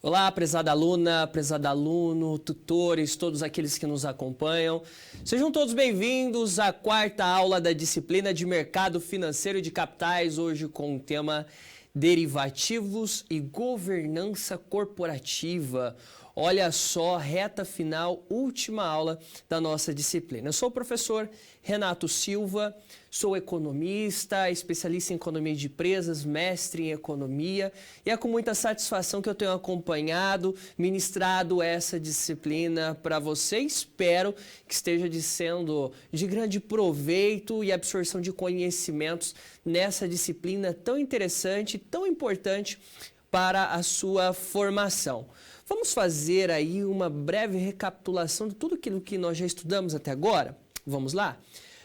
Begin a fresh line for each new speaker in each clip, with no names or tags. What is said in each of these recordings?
Olá, prezada aluna, prezado aluno, tutores, todos aqueles que nos acompanham. Sejam todos bem-vindos à quarta aula da disciplina de Mercado Financeiro de Capitais, hoje com o tema Derivativos e Governança Corporativa. Olha só, reta final, última aula da nossa disciplina. Eu sou o professor Renato Silva, sou economista, especialista em economia de empresas, mestre em economia, e é com muita satisfação que eu tenho acompanhado, ministrado essa disciplina para você. Espero que esteja sendo de grande proveito e absorção de conhecimentos nessa disciplina tão interessante, tão importante para a sua formação. Vamos fazer aí uma breve recapitulação de tudo aquilo que nós já estudamos até agora? Vamos lá?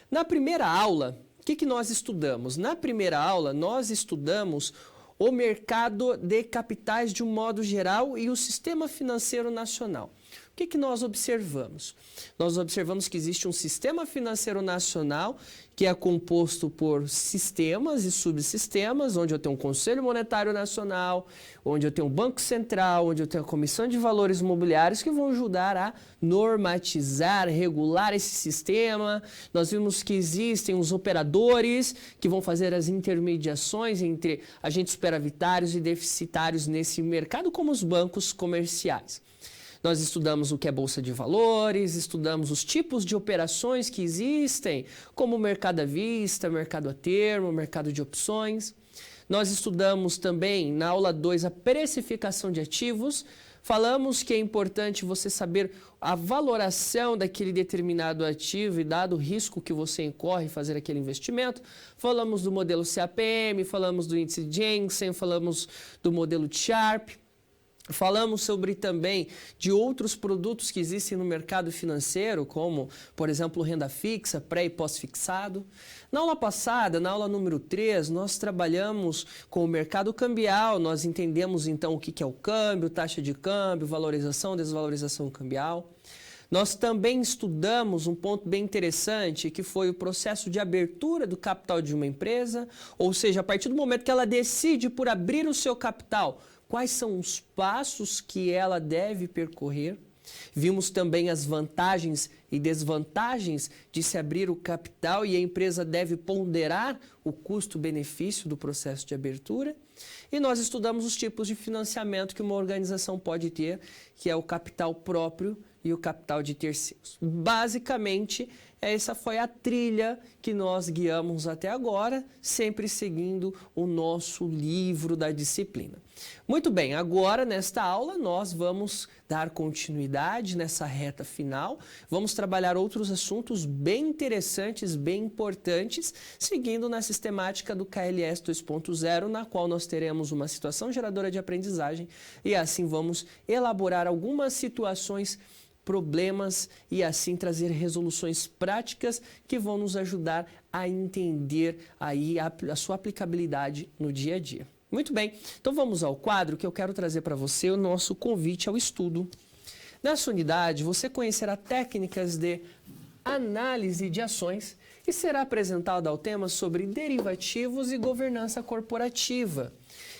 Na primeira aula, o que nós estudamos? Na primeira aula, nós estudamos o mercado de capitais de um modo geral e o sistema financeiro nacional. O que nós observamos? Nós observamos que existe um sistema financeiro nacional que é composto por sistemas e subsistemas, onde eu tenho um Conselho Monetário Nacional, onde eu tenho um Banco Central, onde eu tenho a Comissão de Valores Mobiliários, que vão ajudar a normatizar, regular esse sistema. Nós vimos que existem os operadores que vão fazer as intermediações entre agentes superavitários e deficitários nesse mercado, como os bancos comerciais. Nós estudamos o que é Bolsa de Valores, estudamos os tipos de operações que existem, como o mercado à vista, mercado a termo, mercado de opções. Nós estudamos também, na aula 2, a precificação de ativos. Falamos que é importante você saber a valoração daquele determinado ativo e dado o risco que você incorre em fazer aquele investimento. Falamos do modelo CAPM, falamos do índice Jensen, falamos do modelo Sharpe. Falamos sobre também de outros produtos que existem no mercado financeiro, como, por exemplo, renda fixa, pré e pós-fixado. Na aula passada, na aula número 3, nós trabalhamos com o mercado cambial, nós entendemos então o que é o câmbio, taxa de câmbio, valorização, desvalorização cambial. Nós também estudamos um ponto bem interessante, que foi o processo de abertura do capital de uma empresa, ou seja, a partir do momento que ela decide por abrir o seu capital, quais são os passos que ela deve percorrer. Vimos também as vantagens e desvantagens de se abrir o capital e a empresa deve ponderar o custo-benefício do processo de abertura. E nós estudamos os tipos de financiamento que uma organização pode ter, que é o capital próprio e o capital de terceiros. Basicamente, essa foi a trilha que nós guiamos até agora, sempre seguindo o nosso livro da disciplina. Muito bem, agora nesta aula nós vamos dar continuidade nessa reta final, vamos trabalhar outros assuntos bem interessantes, bem importantes, seguindo na sistemática do KLS 2.0, na qual nós teremos uma situação geradora de aprendizagem e assim vamos elaborar algumas situações, problemas e assim trazer resoluções práticas que vão nos ajudar a entender aí a sua aplicabilidade no dia a dia. Muito bem, então vamos ao quadro que eu quero trazer para você o nosso convite ao estudo. Nessa unidade você conhecerá técnicas de análise de ações e será apresentado ao tema sobre derivativos e governança corporativa.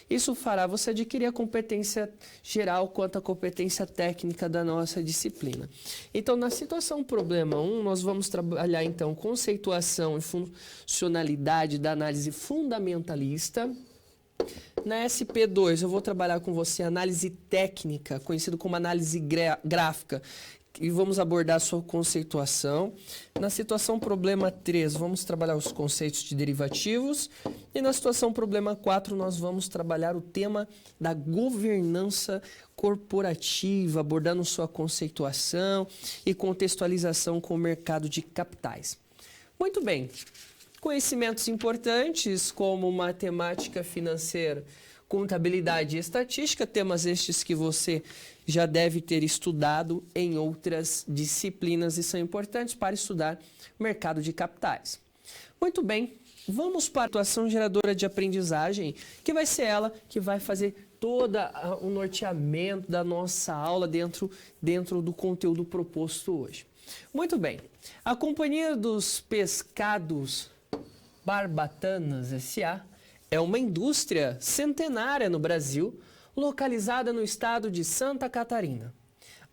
Isso fará você adquirir a competência geral quanto à competência técnica da nossa disciplina. Então, na situação problema 1, nós vamos trabalhar, então, conceituação e funcionalidade da análise fundamentalista. Na SP2, eu vou trabalhar com você análise técnica, conhecido como análise gráfica, e vamos abordar a sua conceituação. Na situação problema 3, vamos trabalhar os conceitos de derivativos. E na situação problema 4, nós vamos trabalhar o tema da governança corporativa, abordando sua conceituação e contextualização com o mercado de capitais. Muito bem, conhecimentos importantes como matemática financeira, contabilidade e estatística, temas estes que você já deve ter estudado em outras disciplinas e são importantes para estudar mercado de capitais. Muito bem, vamos para a atuação geradora de aprendizagem, que vai ser ela que vai fazer todo o norteamento da nossa aula dentro do conteúdo proposto hoje. Muito bem, a Companhia dos Pescados Barbatanas S.A. é uma indústria centenária no Brasil, localizada no estado de Santa Catarina.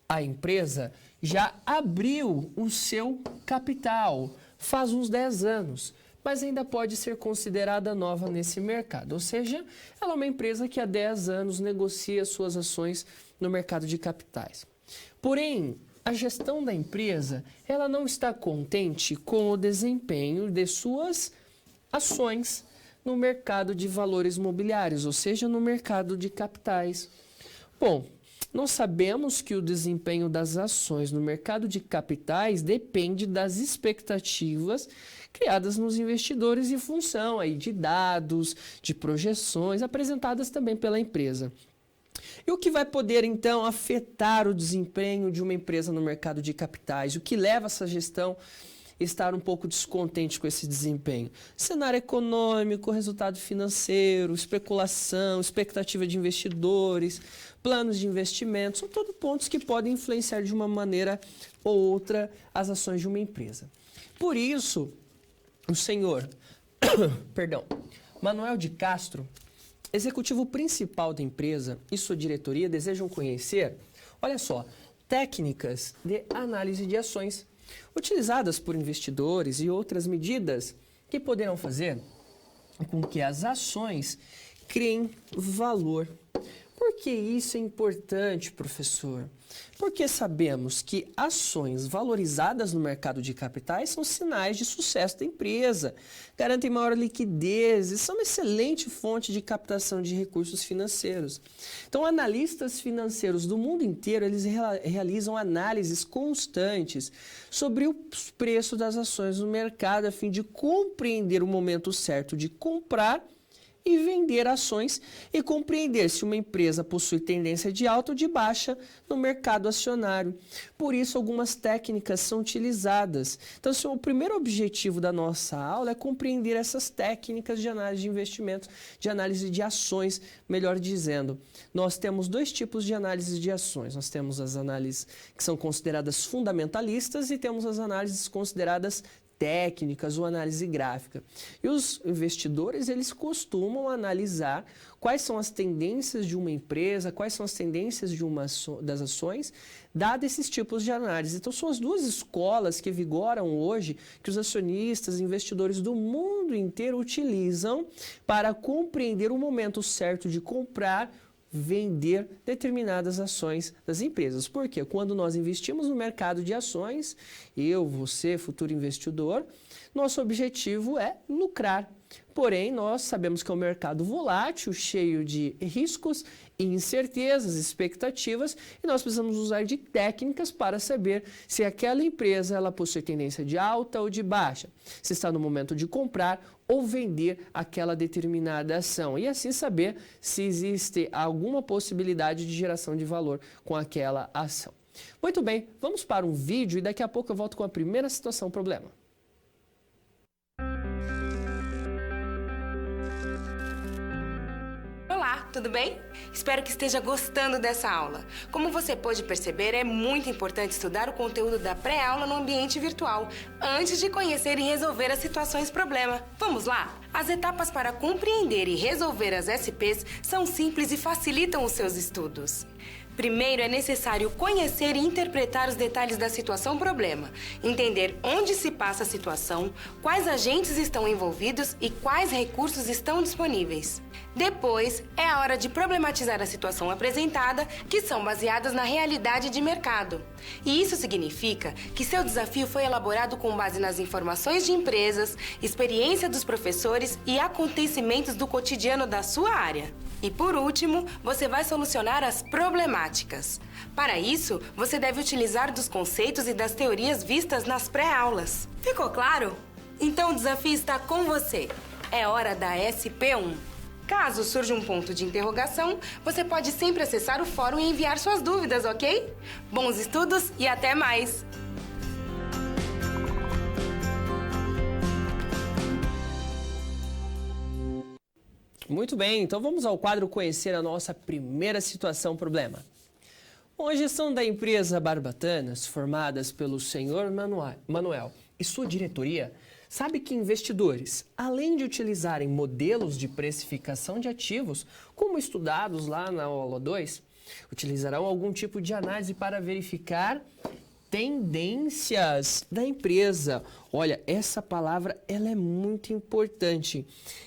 A empresa já abriu o seu capital faz uns 10 anos, mas ainda pode ser considerada nova nesse mercado. Ou seja, ela é uma empresa que há 10 anos negocia suas ações no mercado de capitais. Porém, a gestão da empresa ela não está contente com o desempenho de suas ações no mercado de valores mobiliários, ou seja, no mercado de capitais. Bom, nós sabemos que o desempenho das ações no mercado de capitais depende das expectativas criadas nos investidores em função aí de dados, de projeções apresentadas também pela empresa. E o que vai poder, então, afetar o desempenho de uma empresa no mercado de capitais? O que leva essa gestão a estar um pouco descontente com esse desempenho? Cenário econômico, resultado financeiro, especulação, expectativa de investidores, planos de investimento, são todos pontos que podem influenciar de uma maneira ou outra as ações de uma empresa. Por isso, o senhor Manuel de Castro, executivo principal da empresa e sua diretoria desejam conhecer, olha só, técnicas de análise de ações utilizadas por investidores e outras medidas que poderão fazer com que as ações criem valor. Por que isso é importante, professor? Porque sabemos que ações valorizadas no mercado de capitais são sinais de sucesso da empresa, garantem maior liquidez e são uma excelente fonte de captação de recursos financeiros. Então, analistas financeiros do mundo inteiro, eles realizam análises constantes sobre os preços das ações no mercado a fim de compreender o momento certo de comprar e vender ações e compreender se uma empresa possui tendência de alta ou de baixa no mercado acionário. Por isso, algumas técnicas são utilizadas. Então, o primeiro objetivo da nossa aula é compreender essas técnicas de análise de investimentos, de análise de ações, melhor dizendo. Nós temos dois tipos de análise de ações. Nós temos as análises que são consideradas fundamentalistas e temos as análises consideradas técnicas ou análise gráfica. E os investidores, eles costumam analisar quais são as tendências de uma empresa, quais são as tendências das ações, dados esses tipos de análise. Então, são as duas escolas que vigoram hoje, que os acionistas, investidores do mundo inteiro utilizam para compreender o momento certo de comprar, vender determinadas ações das empresas. Porque quando nós investimos no mercado de ações, eu, você, futuro investidor, nosso objetivo é lucrar. Porém, nós sabemos que é um mercado volátil, cheio de riscos, incertezas, expectativas, e nós precisamos usar de técnicas para saber se aquela empresa ela possui tendência de alta ou de baixa, se está no momento de comprar ou vender aquela determinada ação, e assim saber se existe alguma possibilidade de geração de valor com aquela ação. Muito bem, vamos para um vídeo e daqui a pouco eu volto com a primeira situação problema.
Olá, tudo bem? Espero que esteja gostando dessa aula. Como você pôde perceber, é muito importante estudar o conteúdo da pré-aula no ambiente virtual, antes de conhecer e resolver as situações problema. Vamos lá? As etapas para compreender e resolver as SPs são simples e facilitam os seus estudos. Primeiro, é necessário conhecer e interpretar os detalhes da situação problema, entender onde se passa a situação, quais agentes estão envolvidos e quais recursos estão disponíveis. Depois, é a hora de problematizar a situação apresentada, que são baseadas na realidade de mercado. E isso significa que seu desafio foi elaborado com base nas informações de empresas, experiência dos professores e acontecimentos do cotidiano da sua área. E por último, você vai solucionar as problemáticas. Para isso, você deve utilizar dos conceitos e das teorias vistas nas pré-aulas. Ficou claro? Então o desafio está com você. É hora da SP1. Caso surja um ponto de interrogação, você pode sempre acessar o fórum e enviar suas dúvidas, ok? Bons estudos e até mais!
Muito bem, então vamos ao quadro conhecer a nossa primeira situação problema. Bom, a gestão da empresa Barbatanas, formadas pelo senhor Manuel e sua diretoria, Sabe que investidores, além de utilizarem modelos de precificação de ativos, como estudados lá na aula 2, utilizarão algum tipo de análise para verificar tendências da empresa. Olha, essa palavra ela é muito importante.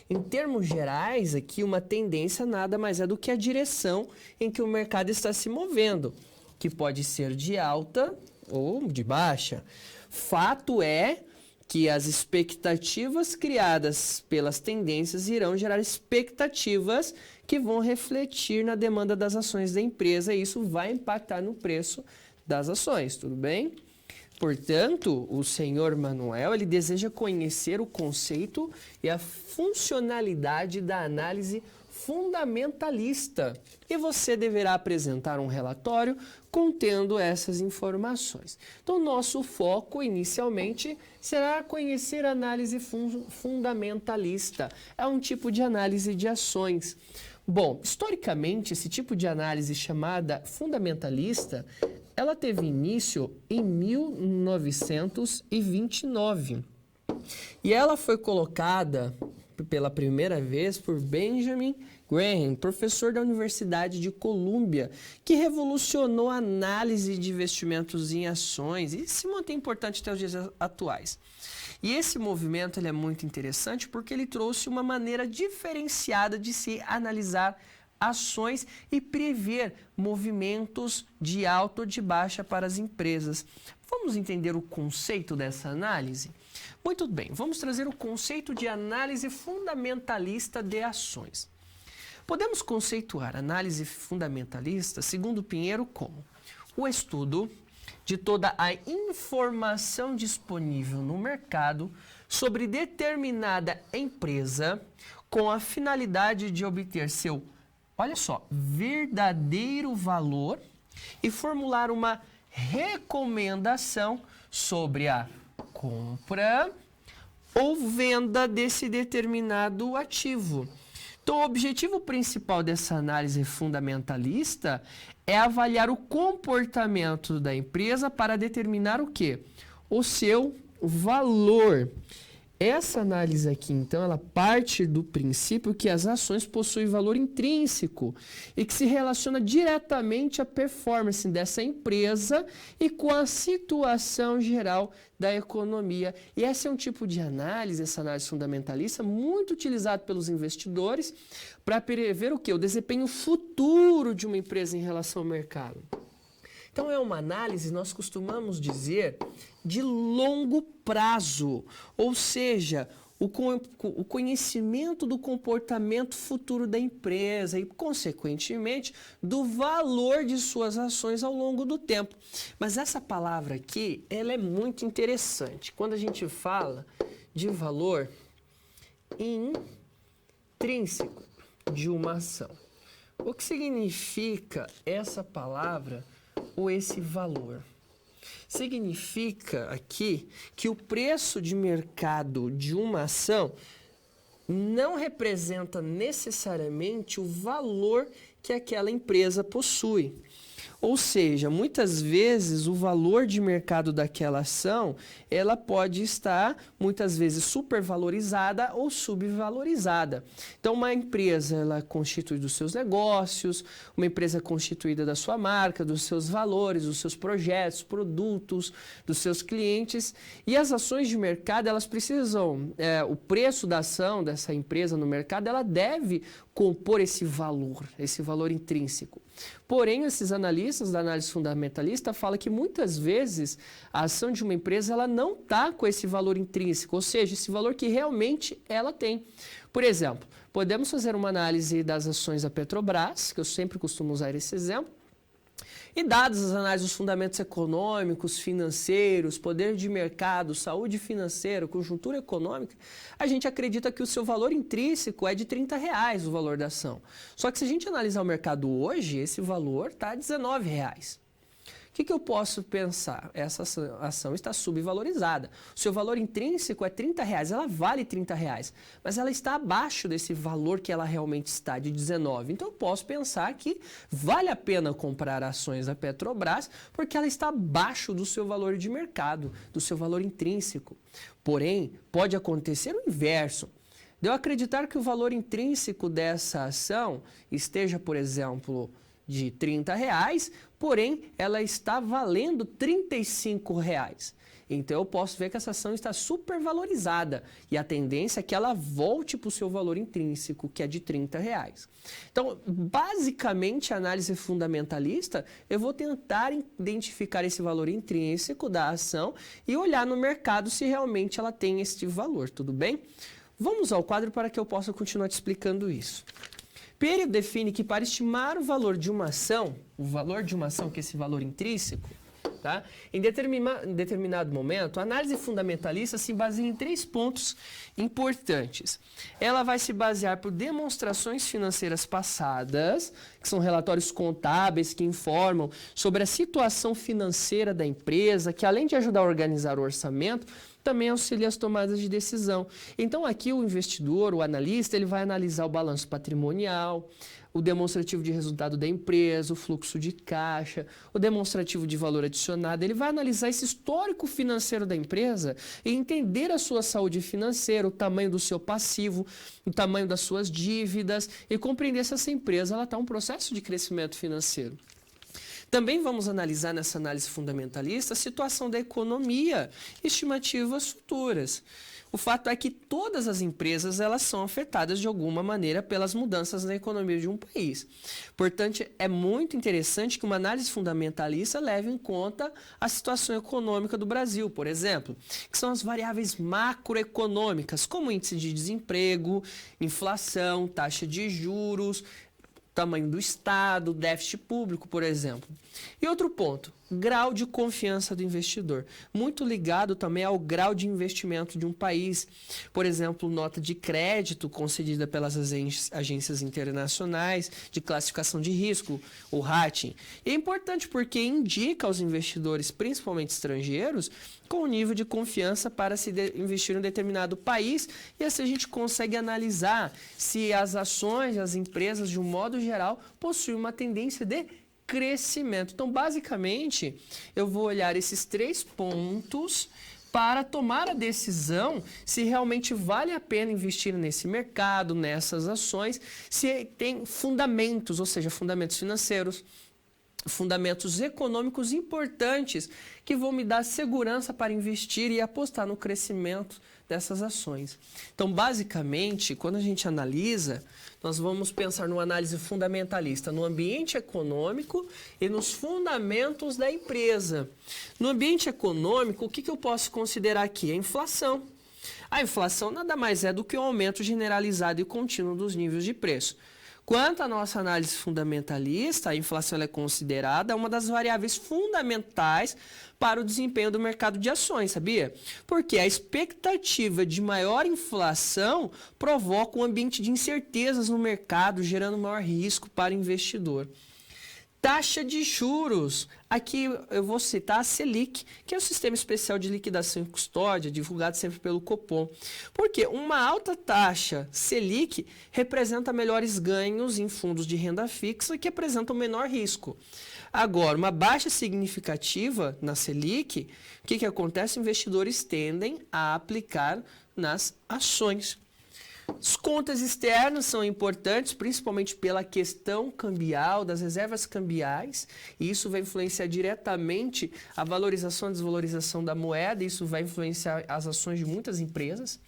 Em termos gerais, aqui uma tendência nada mais é do que a direção em que o mercado está se movendo, que pode ser de alta ou de baixa. Fato é que as expectativas criadas pelas tendências irão gerar expectativas que vão refletir na demanda das ações da empresa e isso vai impactar no preço das ações, tudo bem? Portanto, o senhor Manuel, ele deseja conhecer o conceito e a funcionalidade da análise fundamentalista. E você deverá apresentar um relatório contendo essas informações. Então, nosso foco, inicialmente, será conhecer a análise fundamentalista. É um tipo de análise de ações. Bom, historicamente, esse tipo de análise chamada fundamentalista, ela teve início em 1929 e ela foi colocada pela primeira vez por Benjamin Graham, professor da Universidade de Colômbia, que revolucionou a análise de investimentos em ações e se mantém importante até os dias atuais. E esse movimento ele é muito interessante porque ele trouxe uma maneira diferenciada de se analisar ações e prever movimentos de alta ou de baixa para as empresas. Vamos entender o conceito dessa análise? Muito bem, vamos trazer o conceito de análise fundamentalista de ações. Podemos conceituar análise fundamentalista, segundo Pinheiro, como o estudo de toda a informação disponível no mercado sobre determinada empresa com a finalidade de obter seu, olha só, verdadeiro valor e formular uma recomendação sobre a compra ou venda desse determinado ativo. Então, o objetivo principal dessa análise fundamentalista é avaliar o comportamento da empresa para determinar o quê? O seu valor. Essa análise aqui, então, ela parte do princípio que as ações possuem valor intrínseco e que se relaciona diretamente à performance dessa empresa e com a situação geral da economia. E esse é um tipo de análise, essa análise fundamentalista, muito utilizado pelos investidores para prever o quê? O desempenho futuro de uma empresa em relação ao mercado. Então, é uma análise, nós costumamos dizer, de longo prazo, ou seja, o conhecimento do comportamento futuro da empresa e, consequentemente, do valor de suas ações ao longo do tempo. Mas essa palavra aqui, ela é muito interessante. Quando a gente fala de valor intrínseco de uma ação, o que significa essa palavra ou esse valor? Significa aqui que o preço de mercado de uma ação não representa necessariamente o valor que aquela empresa possui. Ou seja, muitas vezes o valor de mercado daquela ação, ela pode estar muitas vezes supervalorizada ou subvalorizada. Então, uma empresa, ela constitui dos seus negócios, uma empresa constituída da sua marca, dos seus valores, dos seus projetos, produtos, dos seus clientes. E as ações de mercado, elas precisam, o preço da ação dessa empresa no mercado, ela deve compor esse valor intrínseco. Porém, esses analistas da análise fundamentalista falam que muitas vezes a ação de uma empresa ela não está com esse valor intrínseco, ou seja, esse valor que realmente ela tem. Por exemplo, podemos fazer uma análise das ações da Petrobras, que eu sempre costumo usar esse exemplo, e dadas as análises dos fundamentos econômicos, financeiros, poder de mercado, saúde financeira, conjuntura econômica, a gente acredita que o seu valor intrínseco é de R$30 o valor da ação. Só que se a gente analisar o mercado hoje, esse valor está a R$19. O que eu posso pensar? Essa ação está subvalorizada. O seu valor intrínseco é R$30, ela vale R$30, mas ela está abaixo desse valor que ela realmente está, de 19. Então eu posso pensar que vale a pena comprar ações da Petrobras porque ela está abaixo do seu valor de mercado, do seu valor intrínseco. Porém, pode acontecer o inverso. De eu acreditar que o valor intrínseco dessa ação esteja, por exemplo, de R$30, porém ela está valendo R$35. Então eu posso ver que essa ação está supervalorizada e a tendência é que ela volte para o seu valor intrínseco, que é de R$30. Então, basicamente, a análise fundamentalista, eu vou tentar identificar esse valor intrínseco da ação e olhar no mercado se realmente ela tem este valor, tudo bem? Vamos ao quadro para que eu possa continuar te explicando isso. Pereira define que para estimar o valor de uma ação, que é esse valor intrínseco, tá? Em determinado momento, a análise fundamentalista se baseia em 3 pontos importantes. Ela vai se basear por demonstrações financeiras passadas, que são relatórios contábeis que informam sobre a situação financeira da empresa, que além de ajudar a organizar o orçamento, também auxilia as tomadas de decisão. Então aqui o investidor, o analista, ele vai analisar o balanço patrimonial, o demonstrativo de resultado da empresa, o fluxo de caixa, o demonstrativo de valor adicionado. Ele vai analisar esse histórico financeiro da empresa e entender a sua saúde financeira, o tamanho do seu passivo, o tamanho das suas dívidas e compreender se essa empresa está em um processo de crescimento financeiro. Também vamos analisar nessa análise fundamentalista a situação da economia e estimativas futuras. O fato é que todas as empresas elas são afetadas de alguma maneira pelas mudanças na economia de um país. Portanto, é muito interessante que uma análise fundamentalista leve em conta a situação econômica do Brasil, por exemplo, que são as variáveis macroeconômicas, como índice de desemprego, inflação, taxa de juros, tamanho do Estado, déficit público, por exemplo. E outro ponto, grau de confiança do investidor, muito ligado também ao grau de investimento de um país. Por exemplo, nota de crédito concedida pelas agências internacionais de classificação de risco, o rating. E é importante porque indica aos investidores, principalmente estrangeiros, com o nível de confiança para se investir em um determinado país, e assim a gente consegue analisar se as ações, as empresas, de um modo geral, possuem uma tendência de crescimento. Então, basicamente, eu vou olhar esses 3 pontos para tomar a decisão se realmente vale a pena investir nesse mercado, nessas ações, se tem fundamentos, ou seja, fundamentos financeiros, fundamentos econômicos importantes que vão me dar segurança para investir e apostar no crescimento dessas ações. Então, basicamente, quando a gente analisa, nós vamos pensar numa análise fundamentalista no ambiente econômico e nos fundamentos da empresa. No ambiente econômico, o que eu posso considerar aqui? A inflação. A inflação nada mais é do que o aumento generalizado e contínuo dos níveis de preço. Quanto à nossa análise fundamentalista, a inflação é considerada uma das variáveis fundamentais para o desempenho do mercado de ações, sabia? Porque a expectativa de maior inflação provoca um ambiente de incertezas no mercado, gerando maior risco para o investidor. Taxa de juros. Aqui eu vou citar a Selic, que é o Sistema Especial de Liquidação e Custódia, divulgado sempre pelo Copom. Porque uma alta taxa Selic representa melhores ganhos em fundos de renda fixa que apresentam menor risco. Agora, uma baixa significativa na Selic, o que acontece? Investidores tendem a aplicar nas ações. As contas externas são importantes, principalmente pela questão cambial, das reservas cambiais, e isso vai influenciar diretamente a valorização e desvalorização da moeda, e isso vai influenciar as ações de muitas empresas.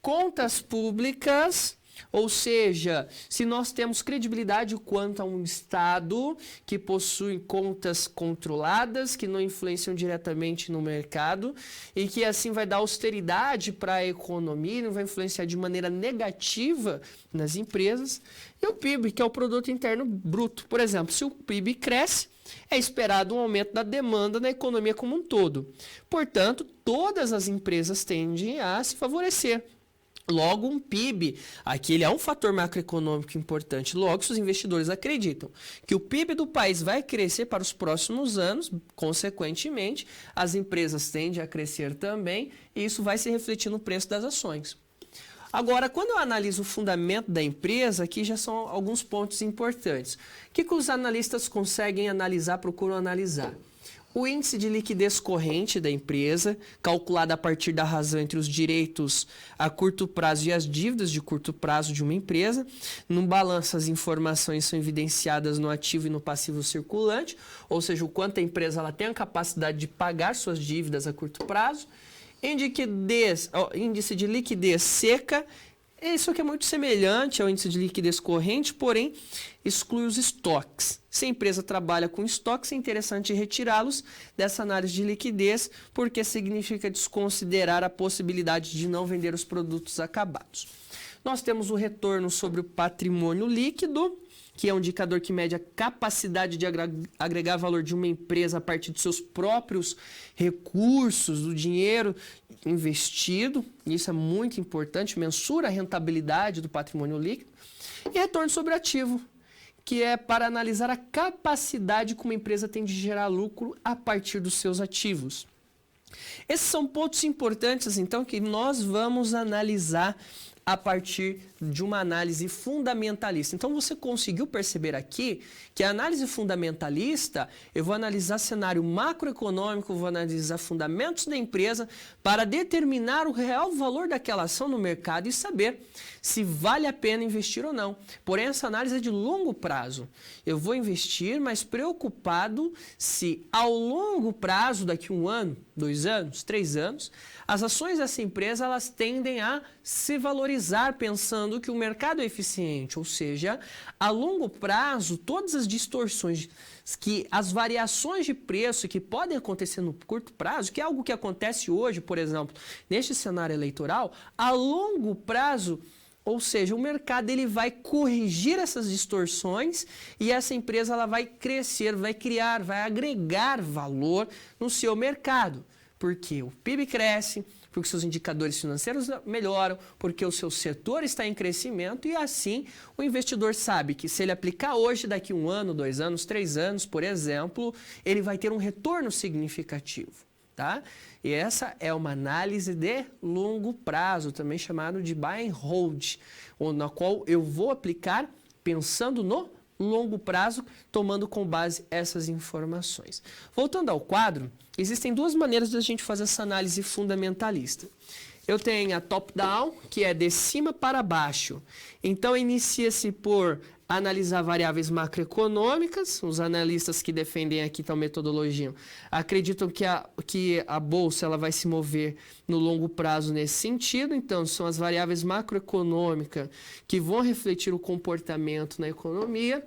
Contas públicas, ou seja, se nós temos credibilidade quanto a um Estado que possui contas controladas, que não influenciam diretamente no mercado e que assim vai dar austeridade para a economia, não vai influenciar de maneira negativa nas empresas. E o PIB, que é o Produto Interno Bruto. Por exemplo, se o PIB cresce, é esperado um aumento da demanda na economia como um todo. Portanto, todas as empresas tendem a se favorecer. Logo, um PIB, aqui ele é um fator macroeconômico importante. Logo, se os investidores acreditam que o PIB do país vai crescer para os próximos anos, consequentemente, as empresas tendem a crescer também e isso vai se refletir no preço das ações. Agora, quando eu analiso o fundamento da empresa, aqui já são alguns pontos importantes. O que os analistas conseguem analisar, procuram analisar? O índice de liquidez corrente da empresa, calculado a partir da razão entre os direitos a curto prazo e as dívidas de curto prazo de uma empresa. No balanço, as informações são evidenciadas no ativo e no passivo circulante, ou seja, o quanto a empresa ela tem a capacidade de pagar suas dívidas a curto prazo. Índice de liquidez seca. Isso aqui é muito semelhante ao índice de liquidez corrente, porém exclui os estoques. Se a empresa trabalha com estoques, é interessante retirá-los dessa análise de liquidez, porque significa desconsiderar a possibilidade de não vender os produtos acabados. Nós temos o retorno sobre o patrimônio líquido, que é um indicador que mede a capacidade de agregar valor de uma empresa a partir de seus próprios recursos, do dinheiro investido. Isso é muito importante, mensura a rentabilidade do patrimônio líquido. E retorno sobre ativo, que é para analisar a capacidade que uma empresa tem de gerar lucro a partir dos seus ativos. Esses são pontos importantes, então, que nós vamos analisar a partir de uma análise fundamentalista. Então, você conseguiu perceber aqui que a análise fundamentalista, eu vou analisar cenário macroeconômico, vou analisar fundamentos da empresa para determinar o real valor daquela ação no mercado e saber se vale a pena investir ou não. Porém, essa análise é de longo prazo. Eu vou investir, mas preocupado se ao longo prazo, daqui 1 ano, 2 anos, 3 anos, as ações dessa empresa elas tendem a se valorizar pensando que o mercado é eficiente, ou seja, a longo prazo, todas as distorções, as variações de preço que podem acontecer no curto prazo, que é algo que acontece hoje, por exemplo, neste cenário eleitoral, a longo prazo, ou seja, o mercado ele vai corrigir essas distorções e essa empresa ela vai crescer, vai criar, vai agregar valor no seu mercado. Porque o PIB cresce, porque seus indicadores financeiros melhoram, porque o seu setor está em crescimento e assim o investidor sabe que se ele aplicar hoje, daqui 1 ano, 2 anos, 3 anos, por exemplo, ele vai ter um retorno significativo. Tá? E essa é uma análise de longo prazo, também chamado de buy and hold, na qual eu vou aplicar pensando no longo prazo, tomando com base essas informações. Voltando ao quadro, existem 2 maneiras de a gente fazer essa análise fundamentalista. Eu tenho a top-down, que é de cima para baixo. Então, inicia-se por analisar variáveis macroeconômicas. Os analistas que defendem aqui tal metodologia acreditam que a bolsa ela vai se mover no longo prazo nesse sentido. Então, são as variáveis macroeconômicas que vão refletir o comportamento na economia.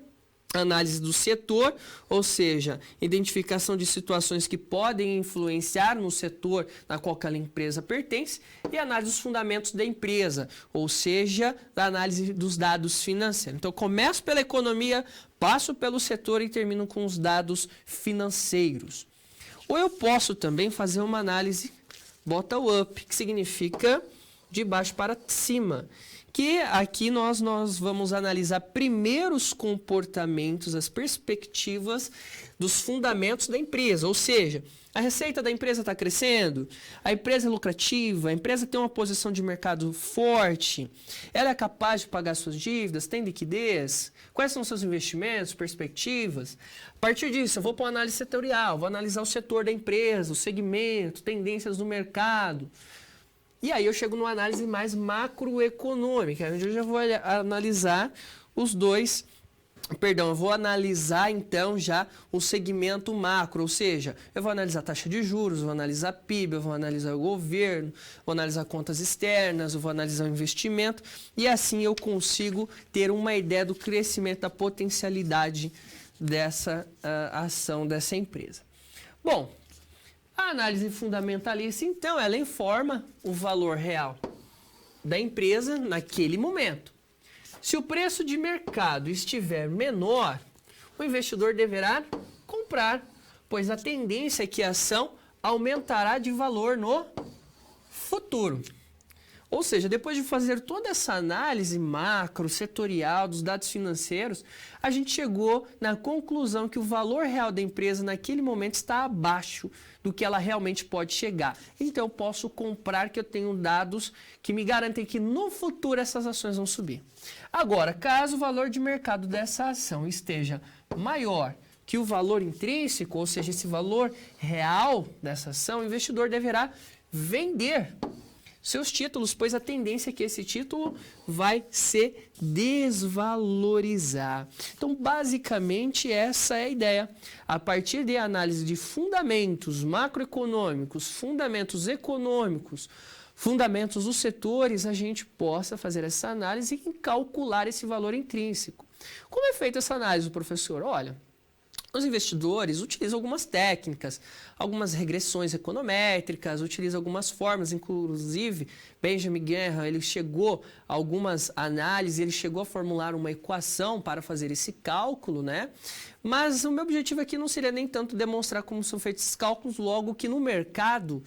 Análise do setor, ou seja, identificação de situações que podem influenciar no setor na qual aquela empresa pertence e análise dos fundamentos da empresa, ou seja, da análise dos dados financeiros. Então, começo pela economia, passo pelo setor e termino com os dados financeiros. Ou eu posso também fazer uma análise bottom-up, que significa de baixo para cima, que aqui nós vamos analisar primeiro os comportamentos, as perspectivas dos fundamentos da empresa, ou seja, a receita da empresa está crescendo, a empresa é lucrativa, a empresa tem uma posição de mercado forte, ela é capaz de pagar suas dívidas, tem liquidez, quais são seus investimentos, perspectivas. A partir disso, eu vou para uma análise setorial, vou analisar o setor da empresa, o segmento, tendências do mercado. E aí eu chego numa análise mais macroeconômica, onde eu já vou analisar eu vou analisar então já o segmento macro, ou seja, eu vou analisar a taxa de juros, vou analisar PIB, eu vou analisar o governo, vou analisar contas externas, eu vou analisar o investimento e assim eu consigo ter uma ideia do crescimento, da potencialidade dessa ação dessa empresa. Bom, a análise fundamentalista, então, ela informa o valor real da empresa naquele momento. Se o preço de mercado estiver menor, o investidor deverá comprar, pois a tendência é que a ação aumentará de valor no futuro. Ou seja, depois de fazer toda essa análise macro, setorial, dos dados financeiros, a gente chegou na conclusão que o valor real da empresa naquele momento está abaixo do que ela realmente pode chegar. Então eu posso comprar, que eu tenho dados que me garantem que no futuro essas ações vão subir. Agora, caso o valor de mercado dessa ação esteja maior que o valor intrínseco, ou seja, esse valor real dessa ação, o investidor deverá vender seus títulos, pois a tendência é que esse título vai se desvalorizar. Então, basicamente, essa é a ideia. A partir de análise de fundamentos macroeconômicos, fundamentos econômicos, fundamentos dos setores, a gente possa fazer essa análise e calcular esse valor intrínseco. Como é feita essa análise, professor? Olha, os investidores utilizam algumas técnicas, algumas regressões econométricas, utilizam algumas formas, inclusive Benjamin Graham, ele chegou a algumas análises, ele chegou a formular uma equação para fazer esse cálculo, né? Mas o meu objetivo aqui não seria nem tanto demonstrar como são feitos esses cálculos, logo que no mercado,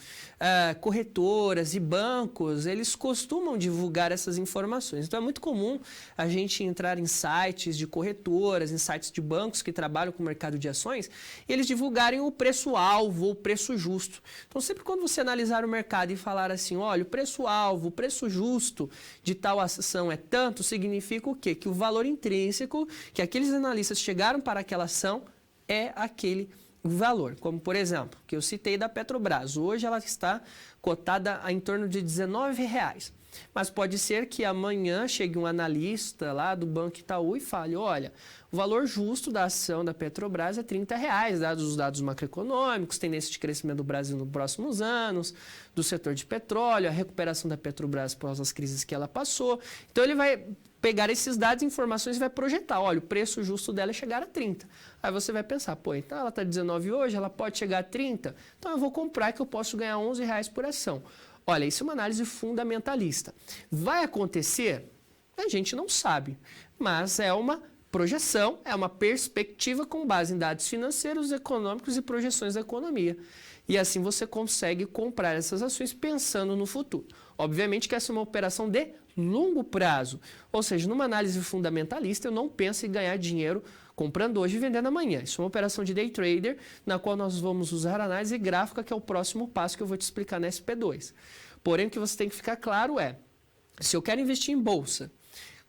corretoras e bancos, eles costumam divulgar essas informações. Então é muito comum a gente entrar em sites de corretoras, em sites de bancos que trabalham com o mercado de ações, e eles divulgarem o preço-alvo ou o preço justo. Então sempre quando você analisar o mercado e falar assim, olha, o preço-alvo, o preço justo de tal ação é tanto, significa o quê? Que o valor intrínseco que aqueles analistas chegaram para aquela ação é aquele valor. Como, por exemplo, que eu citei da Petrobras. Hoje ela está cotada em torno de R$19. Mas pode ser que amanhã chegue um analista lá do Banco Itaú e fale, olha, o valor justo da ação da Petrobras é R$30, dados os dados macroeconômicos, tendência de crescimento do Brasil nos próximos anos, do setor de petróleo, a recuperação da Petrobras após as crises que ela passou. Então ele vai pegar esses dados e informações e vai projetar, olha, o preço justo dela é chegar a 30. Aí você vai pensar, pô, então ela está 19 hoje, ela pode chegar a 30, então eu vou comprar que eu posso ganhar R$11 por ação. Olha, isso é uma análise fundamentalista. Vai acontecer? A gente não sabe, mas é uma projeção, é uma perspectiva com base em dados financeiros, econômicos e projeções da economia. E assim você consegue comprar essas ações pensando no futuro. Obviamente que essa é uma operação de longo prazo, ou seja, numa análise fundamentalista eu não penso em ganhar dinheiro comprando hoje e vendendo amanhã. Isso é uma operação de day trader, na qual nós vamos usar análise gráfica, que é o próximo passo que eu vou te explicar na SP2. Porém, o que você tem que ficar claro é, se eu quero investir em bolsa,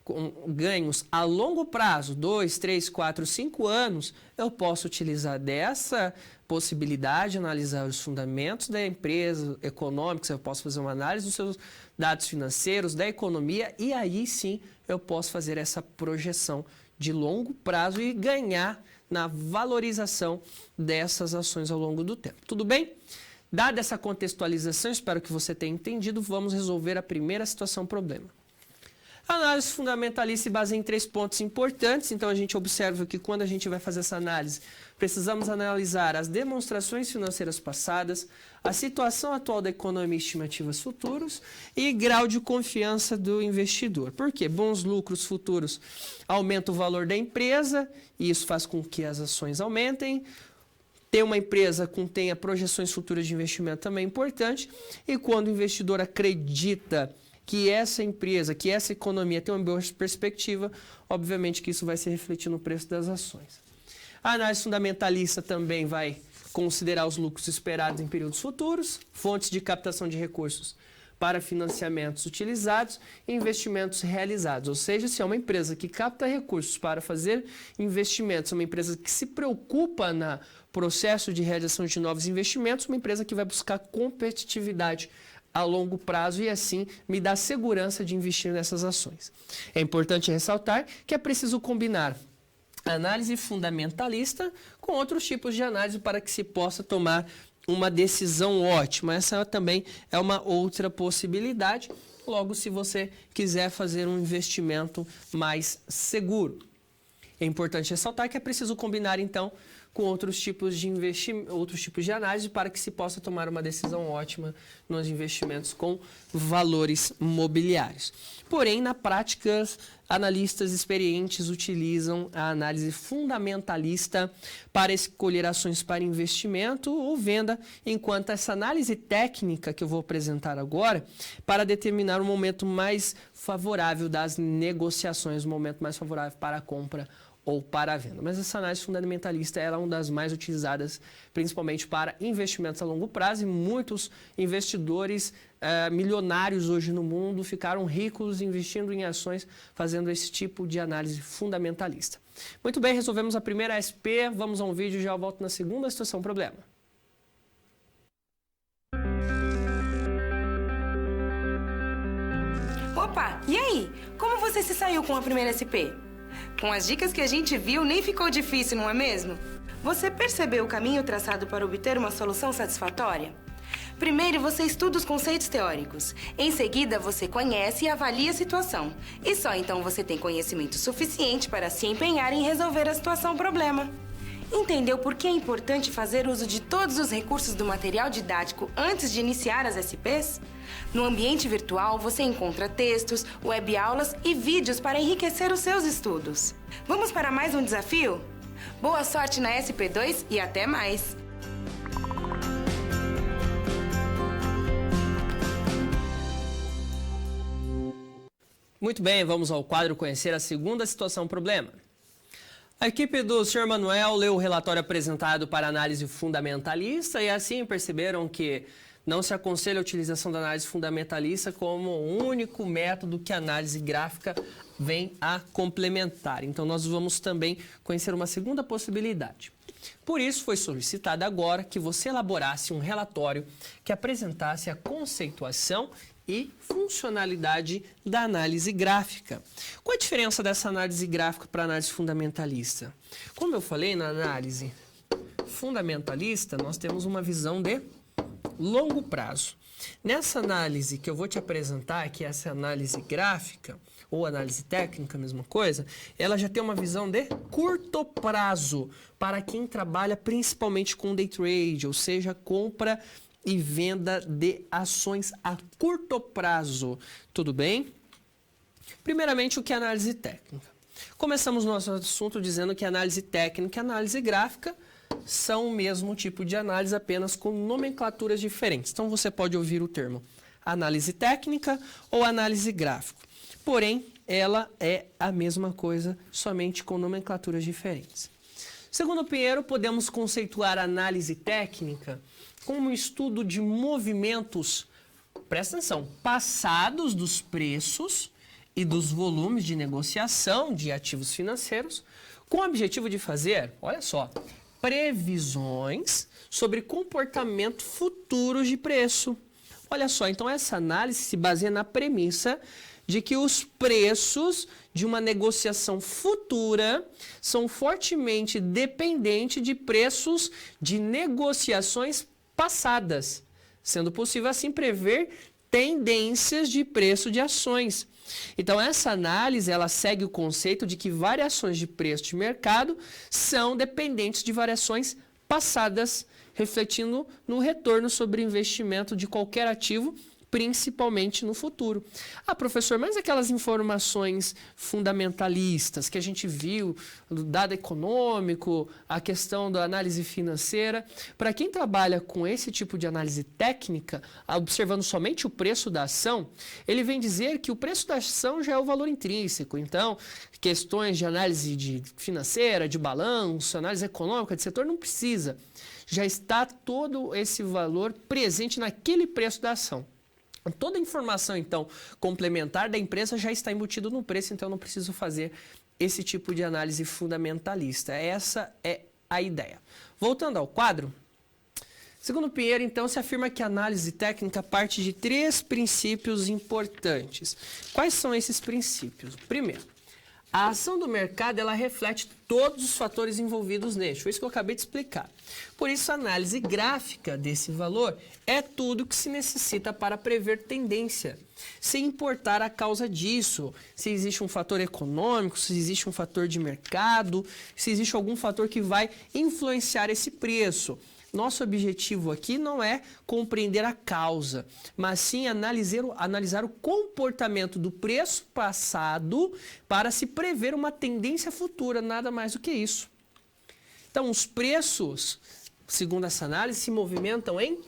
com ganhos a longo prazo, 2, 3, 4, 5 anos, eu posso utilizar dessa possibilidade, analisar os fundamentos da empresa, econômicos, eu posso fazer uma análise dos seus dados financeiros, da economia, e aí sim eu posso fazer essa projeção de longo prazo e ganhar na valorização dessas ações ao longo do tempo. Tudo bem? Dada essa contextualização, espero que você tenha entendido, vamos resolver a primeira situação problema. A análise fundamentalista se baseia em 3 pontos importantes, então a gente observa que quando a gente vai fazer essa análise, precisamos analisar as demonstrações financeiras passadas, a situação atual da economia e estimativas futuros e grau de confiança do investidor. Por quê? Bons lucros futuros aumentam o valor da empresa e isso faz com que as ações aumentem. Ter uma empresa que tenha projeções futuras de investimento também é importante e quando o investidor acredita que essa empresa, que essa economia tem uma boa perspectiva, obviamente que isso vai se refletir no preço das ações. A análise fundamentalista também vai considerar os lucros esperados em períodos futuros, fontes de captação de recursos para financiamentos utilizados e investimentos realizados. Ou seja, se é uma empresa que capta recursos para fazer investimentos, uma empresa que se preocupa no processo de realização de novos investimentos, uma empresa que vai buscar competitividade a longo prazo e assim me dá segurança de investir nessas ações. É importante ressaltar que é preciso combinar análise fundamentalista com outros tipos de análise para que se possa tomar uma decisão ótima. Essa também é uma outra possibilidade, logo se você quiser fazer um investimento mais seguro. É importante ressaltar que é preciso combinar então com outros tipos de análise para que se possa tomar uma decisão ótima nos investimentos com valores mobiliários. Porém, na prática, analistas experientes utilizam a análise fundamentalista para escolher ações para investimento ou venda, enquanto essa análise técnica que eu vou apresentar agora, para determinar o momento mais favorável das negociações, o momento mais favorável para a compra ou para a venda. Mas essa análise fundamentalista ela é uma das mais utilizadas principalmente para investimentos a longo prazo, e muitos investidores milionários hoje no mundo ficaram ricos investindo em ações, fazendo esse tipo de análise fundamentalista. Muito bem, resolvemos a primeira SP, vamos a um vídeo e já volto na segunda situação problema.
Opa, e aí? Como você se saiu com a primeira SP? Com as dicas que a gente viu, nem ficou difícil, não é mesmo? Você percebeu o caminho traçado para obter uma solução satisfatória? Primeiro, você estuda os conceitos teóricos. Em seguida, você conhece e avalia a situação. E só então você tem conhecimento suficiente para se empenhar em resolver a situação-problema. Entendeu por que é importante fazer uso de todos os recursos do material didático antes de iniciar as SPs? No ambiente virtual, você encontra textos, webaulas e vídeos para enriquecer os seus estudos. Vamos para mais um desafio? Boa sorte na SP2 e até mais!
Muito bem, vamos ao quadro conhecer a segunda situação problema. A equipe do Sr. Manuel leu o relatório apresentado para análise fundamentalista e assim perceberam que não se aconselha a utilização da análise fundamentalista como o único método que a análise gráfica vem a complementar. Então, nós vamos também conhecer uma segunda possibilidade. Por isso, foi solicitado agora que você elaborasse um relatório que apresentasse a conceituação e funcionalidade da análise gráfica. Qual a diferença dessa análise gráfica para a análise fundamentalista? Como eu falei, na análise fundamentalista, nós temos uma visão de longo prazo. Nessa análise que eu vou te apresentar, que é essa análise gráfica, ou análise técnica, mesma coisa, ela já tem uma visão de curto prazo, para quem trabalha principalmente com day trade, ou seja, compra e venda de ações a curto prazo. Tudo bem? Primeiramente, o que é análise técnica? Começamos nosso assunto dizendo que análise técnica e análise gráfica são o mesmo tipo de análise, apenas com nomenclaturas diferentes. Então, você pode ouvir o termo análise técnica ou análise gráfica. Porém, ela é a mesma coisa, somente com nomenclaturas diferentes. Segundo Pinheiro, podemos conceituar a análise técnica como um estudo de movimentos, presta atenção, passados dos preços e dos volumes de negociação de ativos financeiros, com o objetivo de fazer, olha só, previsões sobre comportamento futuro de preço. Olha só, então essa análise se baseia na premissa de que os preços de uma negociação futura são fortemente dependentes de preços de negociações passadas, sendo possível assim prever tendências de preço de ações. Então essa análise ela segue o conceito de que variações de preço de mercado são dependentes de variações passadas, refletindo no retorno sobre investimento de qualquer ativo, principalmente no futuro. Ah, professor, mas aquelas informações fundamentalistas que a gente viu, do dado econômico, a questão da análise financeira, para quem trabalha com esse tipo de análise técnica, observando somente o preço da ação, ele vem dizer que o preço da ação já é o valor intrínseco. Então, questões de análise financeira, de balanço, análise econômica, de setor, não precisa. Já está todo esse valor presente naquele preço da ação. Toda a informação, então, complementar da empresa já está embutido no preço, então eu não preciso fazer esse tipo de análise fundamentalista. Essa é a ideia. Voltando ao quadro, segundo Pinheiro, então, se afirma que a análise técnica parte de 3 princípios importantes. Quais são esses princípios? Primeiro, a ação do mercado ela reflete todos os fatores envolvidos neste. Foi isso que eu acabei de explicar. Por isso, a análise gráfica desse valor é tudo que se necessita para prever tendência, sem importar a causa disso, se existe um fator econômico, se existe um fator de mercado, se existe algum fator que vai influenciar esse preço. nosso objetivo aqui não é compreender a causa, mas sim analisar o comportamento do preço passado para se prever uma tendência futura, nada mais do que isso. Então, os preços, segundo essa análise, se movimentam em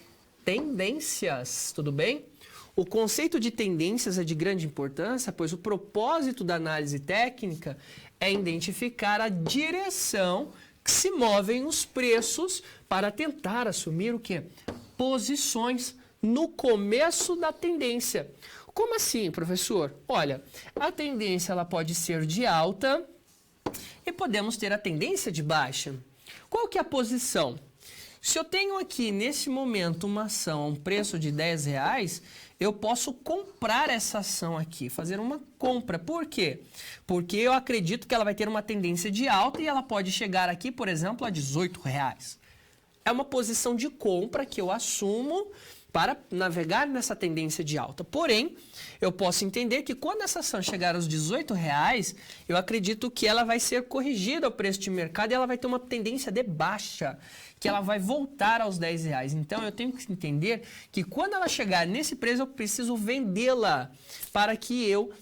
tendências, tudo bem? O conceito de tendências é de grande importância, pois o propósito da análise técnica é identificar a direção que se movem os preços para tentar assumir o quê? Posições no começo da tendência. Como assim, professor? Olha, a tendência ela pode ser de alta e podemos ter a tendência de baixa. Qual que é a posição? Se eu tenho aqui, nesse momento, uma ação a um preço de R$10, eu posso comprar essa ação aqui, fazer uma compra. Por quê? Porque eu acredito que ela vai ter uma tendência de alta e ela pode chegar aqui, por exemplo, a R$18. É uma posição de compra que eu assumo para navegar nessa tendência de alta. Porém, eu posso entender que quando essa ação chegar aos R$18, eu acredito que ela vai ser corrigida ao preço de mercado e ela vai ter uma tendência de baixa, que ela vai voltar aos R$10. Então, eu tenho que entender que quando ela chegar nesse preço, eu preciso vendê-la para que eu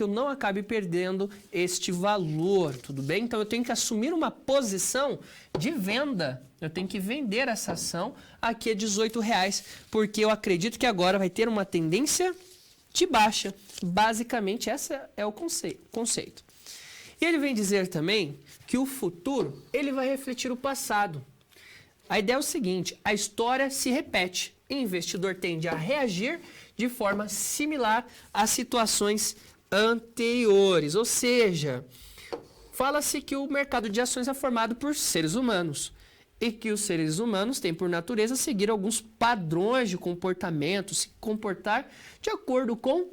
não acabe perdendo este valor, tudo bem? Então, eu tenho que assumir uma posição de venda. Eu tenho que vender essa ação aqui a R$18, porque eu acredito que agora vai ter uma tendência de baixa. Basicamente, esse é o conceito. E ele vem dizer também que o futuro ele vai refletir o passado. A ideia é o seguinte, a história se repete. O investidor tende a reagir de forma similar às situações anteriores. Ou seja, fala-se que o mercado de ações é formado por seres humanos e que os seres humanos têm por natureza seguir alguns padrões de comportamento, se comportar de acordo com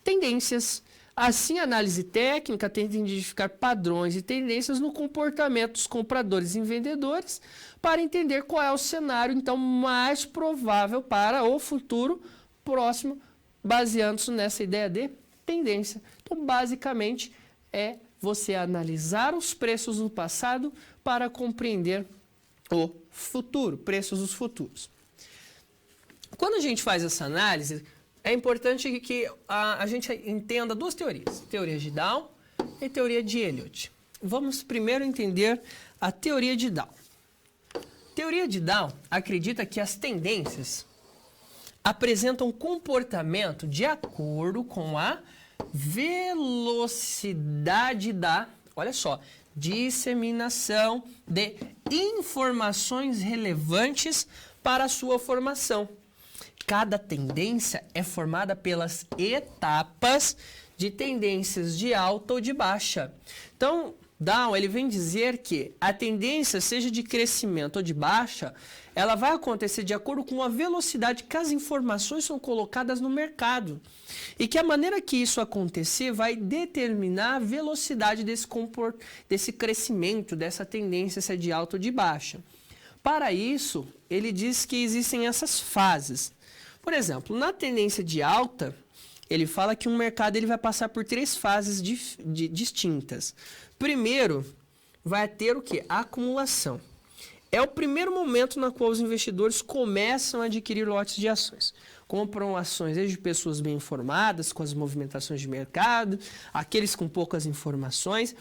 tendências. Assim, a análise técnica tenta identificar padrões e tendências no comportamento dos compradores e vendedores para entender qual é o cenário, então, mais provável para o futuro próximo, baseando-se nessa ideia de tendência. Então, basicamente, é você analisar os preços do passado para compreender o futuro, preços dos futuros. Quando a gente faz essa análise, é importante que a gente entenda duas teorias, teoria de Dow e teoria de Elliott. Vamos primeiro entender a teoria de Dow. A teoria de Dow acredita que as tendências apresentam comportamento de acordo com a velocidade da, olha só, disseminação de informações relevantes para a sua formação. Cada tendência é formada pelas etapas de tendências de alta ou de baixa. Então, Dow ele vem dizer que a tendência, seja de crescimento ou de baixa, ela vai acontecer de acordo com a velocidade que as informações são colocadas no mercado. E que a maneira que isso acontecer vai determinar a velocidade desse crescimento, dessa tendência, se é de alta ou de baixa. Para isso, ele diz que existem essas fases. Por exemplo, na tendência de alta, ele fala que um mercado ele vai passar por 3 fases distintas. Primeiro, vai ter o quê? A acumulação. É o primeiro momento na qual os investidores começam a adquirir lotes de ações. Compram ações desde pessoas bem informadas, com as movimentações de mercado, aqueles com poucas informações.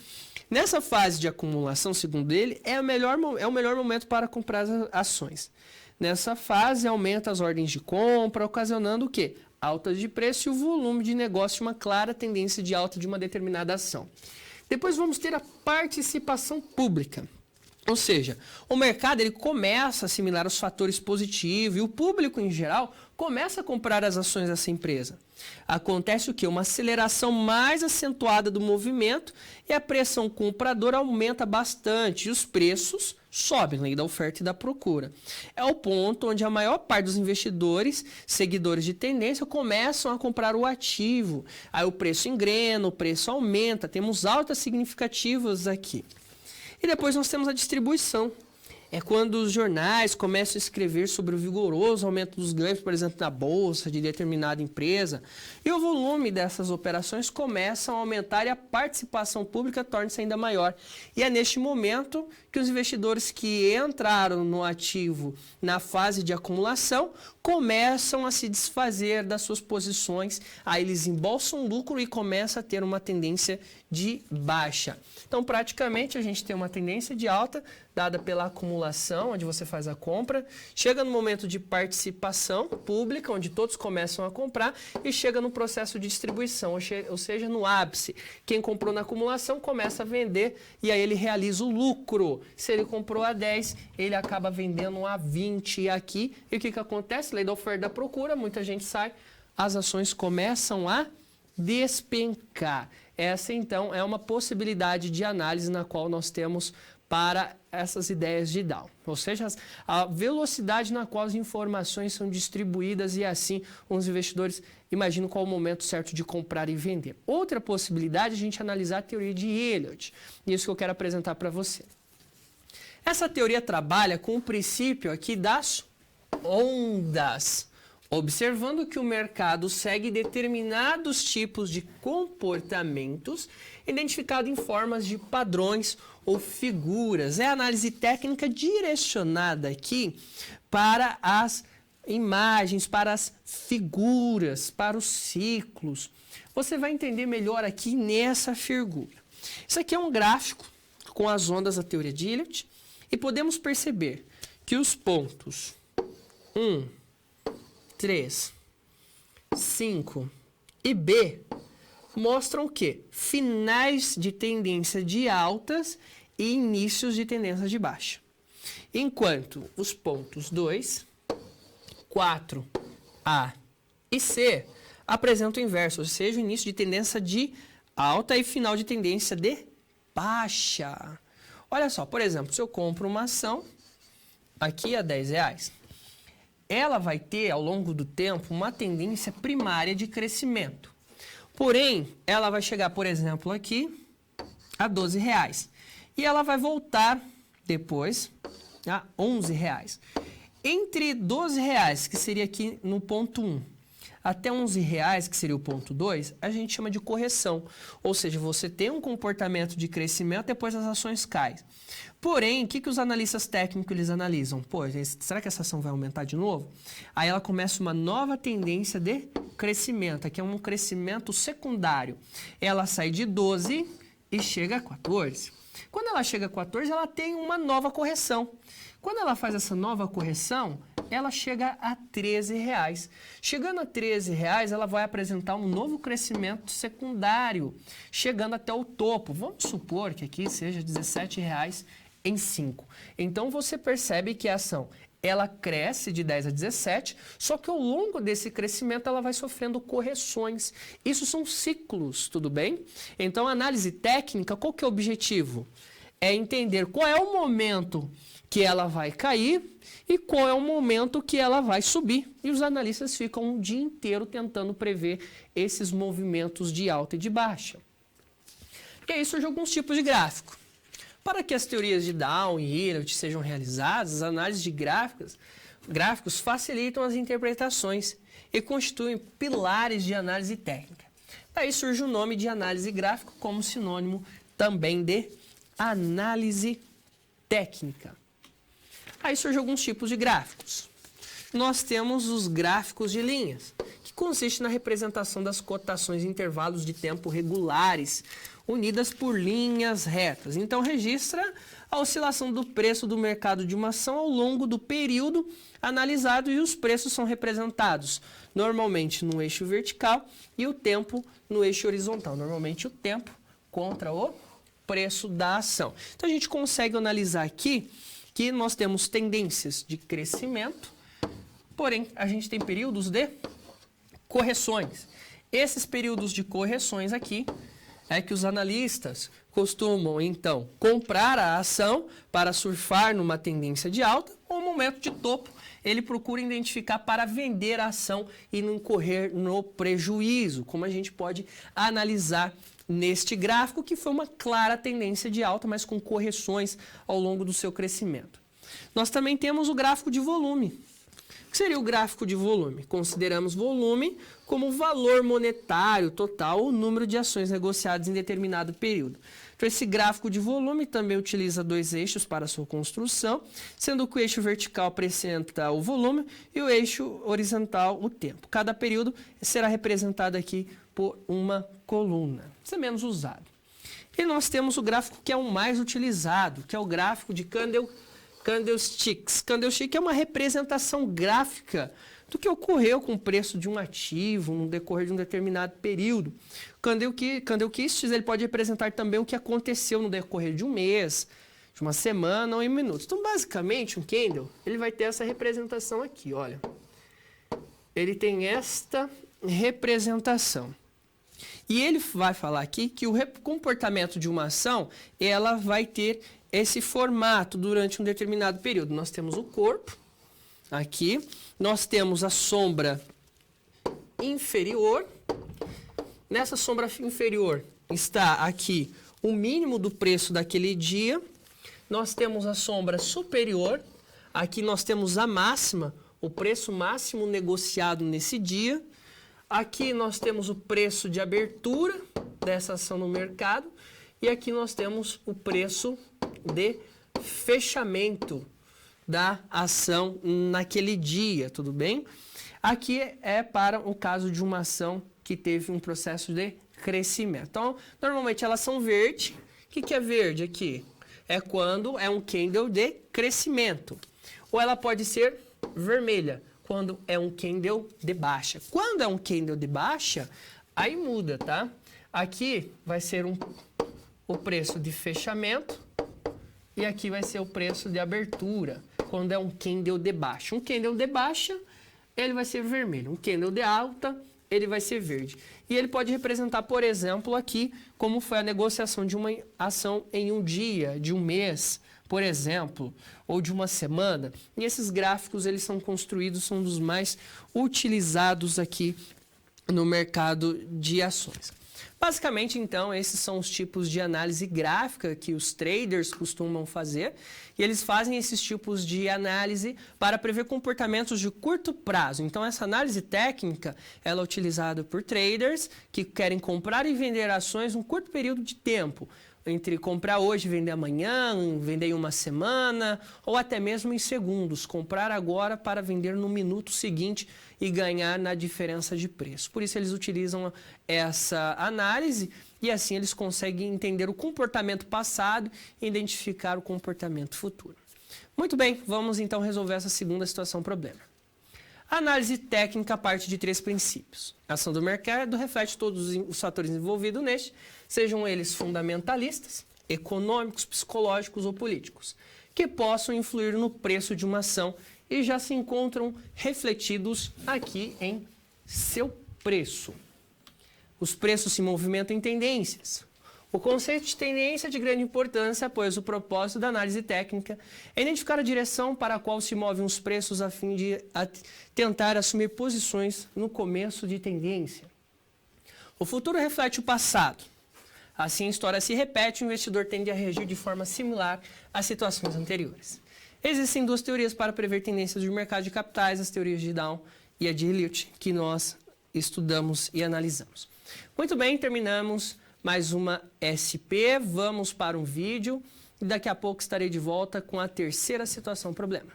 Nessa fase de acumulação, segundo ele, é o melhor momento para comprar as ações. Nessa fase, aumenta as ordens de compra, ocasionando o quê? Alta de preço e o volume de negócio, uma clara tendência de alta de uma determinada ação. Depois vamos ter a participação pública. Ou seja, o mercado ele começa a assimilar os fatores positivos e o público em geral começa a comprar as ações dessa empresa. Acontece o quê? Uma aceleração mais acentuada do movimento e a pressão compradora aumenta bastante e os preços sobem, lei da oferta e da procura. É o ponto onde a maior parte dos investidores, seguidores de tendência, começam a comprar o ativo. Aí o preço engrena, o preço aumenta, temos altas significativas aqui. E depois nós temos a distribuição. É quando os jornais começam a escrever sobre o vigoroso aumento dos ganhos, por exemplo, na bolsa de determinada empresa, e o volume dessas operações começam a aumentar e a participação pública torna-se ainda maior. E é neste momento que os investidores que entraram no ativo na fase de acumulação começam a se desfazer das suas posições, aí eles embolsam lucro e começam a ter uma tendência de baixa. Então, praticamente, a gente tem uma tendência de alta dada pela acumulação, onde você faz a compra, chega no momento de participação pública, onde todos começam a comprar, e chega no processo de distribuição, ou seja, no ápice. Quem comprou na acumulação começa a vender e aí ele realiza o lucro. Se ele comprou a 10, ele acaba vendendo a 20 aqui. E o que acontece? Lei da oferta e da procura, muita gente sai, as ações começam a despencar. Essa, então, é uma possibilidade de análise na qual nós temos para essas ideias de Dow. Ou seja, a velocidade na qual as informações são distribuídas e assim os investidores imaginam qual é o momento certo de comprar e vender. Outra possibilidade é a gente analisar a teoria de Elliott. E isso que eu quero apresentar para você. Essa teoria trabalha com o princípio aqui das ondas, observando que o mercado segue determinados tipos de comportamentos identificados em formas de padrões ou figuras. É a análise técnica direcionada aqui para as imagens, para as figuras, para os ciclos. Você vai entender melhor aqui nessa figura. Isso aqui é um gráfico com as ondas da teoria de Elliott e podemos perceber que os pontos 1, 3, 5 e B mostram o quê? Finais de tendência de altas e inícios de tendência de baixa. Enquanto os pontos 2, 4, A e C apresentam o inverso, ou seja, o início de tendência de alta e final de tendência de baixa. Olha só, por exemplo, se eu compro uma ação aqui a R$10, ela vai ter, ao longo do tempo, uma tendência primária de crescimento. Porém, ela vai chegar, por exemplo, aqui a R$12. E ela vai voltar depois a R$11. Entre R$12, que seria aqui no ponto 1, até R$11, que seria o ponto 2, a gente chama de correção. Ou seja, você tem um comportamento de crescimento, depois as ações caem. Porém, o que os analistas técnicos eles analisam? Pô, será que essa ação vai aumentar de novo? Aí ela começa uma nova tendência de crescimento, aqui é um crescimento secundário. Ela sai de 12 e chega a 14. Quando ela chega a 14, ela tem uma nova correção. Quando ela faz essa nova correção, ela chega a R$13. Chegando a R$13, ela vai apresentar um novo crescimento secundário, chegando até o topo. Vamos supor que aqui seja R$17 em 5. Então, você percebe que a ação ela cresce de 10 a 17, só que ao longo desse crescimento ela vai sofrendo correções. Isso são ciclos, tudo bem? Então, a análise técnica, qual que é o objetivo? É entender qual é o momento que ela vai cair e qual é o momento que ela vai subir. E os analistas ficam o dia inteiro tentando prever esses movimentos de alta e de baixa. E aí surgem alguns tipos de gráfico. Para que as teorias de Dow e Elliott sejam realizadas, as análises de gráficos facilitam as interpretações e constituem pilares de análise técnica. Daí surge o nome de análise gráfica como sinônimo também de análise técnica. Aí surgem alguns tipos de gráficos. Nós temos os gráficos de linhas, que consiste na representação das cotações em intervalos de tempo regulares, unidas por linhas retas. Então, registra a oscilação do preço do mercado de uma ação ao longo do período analisado e os preços são representados normalmente no eixo vertical e o tempo no eixo horizontal. Normalmente o tempo contra o preço da ação. Então, a gente consegue analisar aqui que nós temos tendências de crescimento, porém, a gente tem períodos de correções. Esses períodos de correções aqui é que os analistas costumam, então, comprar a ação para surfar numa tendência de alta ou momento de topo. Ele procura identificar para vender a ação e não correr no prejuízo, como a gente pode analisar neste gráfico, que foi uma clara tendência de alta, mas com correções ao longo do seu crescimento. nós também temos o gráfico de volume. O que seria o gráfico de volume? Consideramos volume como o valor monetário total ou número de ações negociadas em determinado período. Então, esse gráfico de volume também utiliza dois eixos para sua construção, sendo que o eixo vertical apresenta o volume e o eixo horizontal o tempo. Cada período será representado aqui por uma coluna. Isso é menos usado. E nós temos o gráfico que é o mais utilizado, que é o gráfico de candlesticks. Candlestick é uma representação gráfica do que ocorreu com o preço de um ativo no decorrer de um determinado período. Candlesticks ele pode representar também o que aconteceu no decorrer de um mês, de uma semana ou em minutos. Então, basicamente, um candle ele vai ter essa representação aqui, olha. Ele tem esta representação. E ele vai falar aqui que o comportamento de uma ação, ela vai ter esse formato durante um determinado período. Nós temos o corpo, aqui, nós temos a sombra inferior. Nessa sombra inferior está aqui o mínimo do preço daquele dia. Nós temos a sombra superior, aqui nós temos a máxima, o preço máximo negociado nesse dia. Aqui nós temos o preço de abertura dessa ação no mercado e aqui nós temos o preço de fechamento da ação naquele dia, tudo bem? Aqui é para o caso de uma ação que teve um processo de crescimento. Então, normalmente elas são verde. O que é verde aqui? É quando é um candle de crescimento. Ou ela pode ser vermelha, quando é um candle de baixa. Quando é um candle de baixa, aí muda, tá? Aqui vai ser o preço de fechamento e aqui vai ser o preço de abertura, quando é um candle de baixa. Um candle de baixa, ele vai ser vermelho. Um candle de alta, ele vai ser verde. E ele pode representar, por exemplo, aqui, como foi a negociação de uma ação em um dia, de um mês, por exemplo, ou de uma semana. E esses gráficos, eles são construídos, são dos mais utilizados aqui no mercado de ações. Basicamente, então, esses são os tipos de análise gráfica que os traders costumam fazer. E eles fazem esses tipos de análise para prever comportamentos de curto prazo. Então, essa análise técnica, ela é utilizada por traders que querem comprar e vender ações em um curto período de tempo. Entre comprar hoje e vender amanhã, vender em uma semana, ou até mesmo em segundos. Comprar agora para vender no minuto seguinte e ganhar na diferença de preço. Por isso eles utilizam essa análise e assim eles conseguem entender o comportamento passado e identificar o comportamento futuro. Muito bem, vamos então resolver essa segunda situação-problema. A análise técnica parte de 3 princípios. A ação do mercado reflete todos os fatores envolvidos neste, sejam eles fundamentalistas, econômicos, psicológicos ou políticos, que possam influir no preço de uma ação e já se encontram refletidos aqui em seu preço. Os preços se movimentam em tendências. O conceito de tendência é de grande importância, pois o propósito da análise técnica é identificar a direção para a qual se movem os preços a fim de tentar assumir posições no começo de tendência. O futuro reflete o passado. Assim, a história se repete e o investidor tende a reagir de forma similar às situações anteriores. Existem 2 teorias para prever tendências do mercado de capitais, as teorias de Down e a de Elliott, que nós estudamos e analisamos. Muito bem, terminamos mais uma SP, vamos para um vídeo e daqui a pouco estarei de volta com a terceira situação-problema.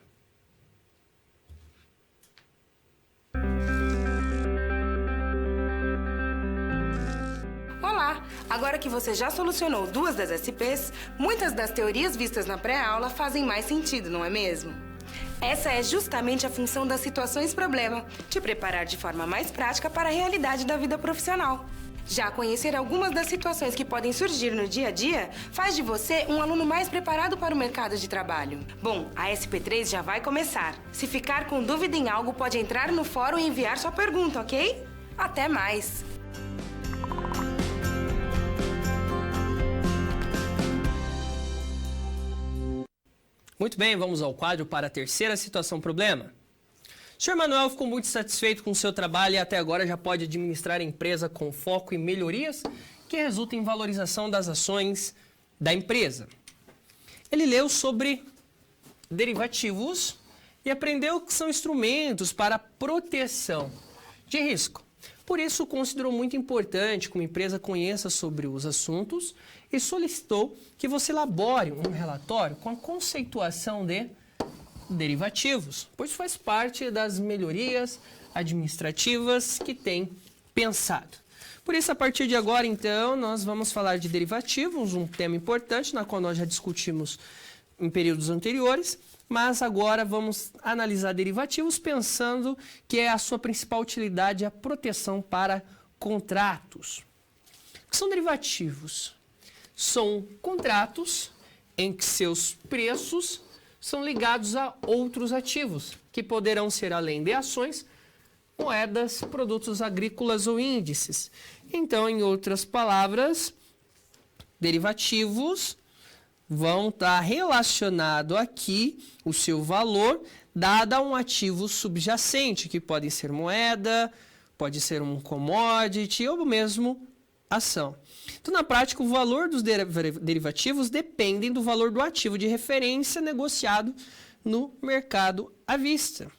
Olá! Agora que você já solucionou 2 das SPs, muitas das teorias vistas na pré-aula fazem mais sentido, não é mesmo? Essa é justamente a função das situações-problema, te preparar de forma mais prática para a realidade da vida profissional. Já conhecer algumas das situações que podem surgir no dia a dia faz de você um aluno mais preparado para o mercado de trabalho. Bom, a SP3 já vai começar. Se ficar com dúvida em algo, pode entrar no fórum e enviar sua pergunta, ok? Até mais!
Muito bem, vamos ao quadro para a terceira situação-problema. O Sr. Manuel ficou muito satisfeito com o seu trabalho e até agora já pode administrar a empresa com foco em melhorias que resultam em valorização das ações da empresa. Ele leu sobre derivativos e aprendeu que são instrumentos para proteção de risco. Por isso, considerou muito importante que uma empresa conheça sobre os assuntos e solicitou que você elabore um relatório com a conceituação de derivativos, pois faz parte das melhorias administrativas que tem pensado. Por isso, a partir de agora, então, nós vamos falar de derivativos, um tema importante, na qual nós já discutimos em períodos anteriores, mas agora vamos analisar derivativos pensando que a sua principal utilidade é a proteção para contratos. O que são derivativos? São contratos em que seus preços são ligados a outros ativos, que poderão ser além de ações, moedas, produtos agrícolas ou índices. Então, em outras palavras, derivativos vão estar relacionados aqui o seu valor dado a um ativo subjacente, que pode ser moeda, pode ser um commodity ou mesmo ação. Então, na prática, o valor dos derivativos dependem do valor do ativo de referência negociado no mercado à vista.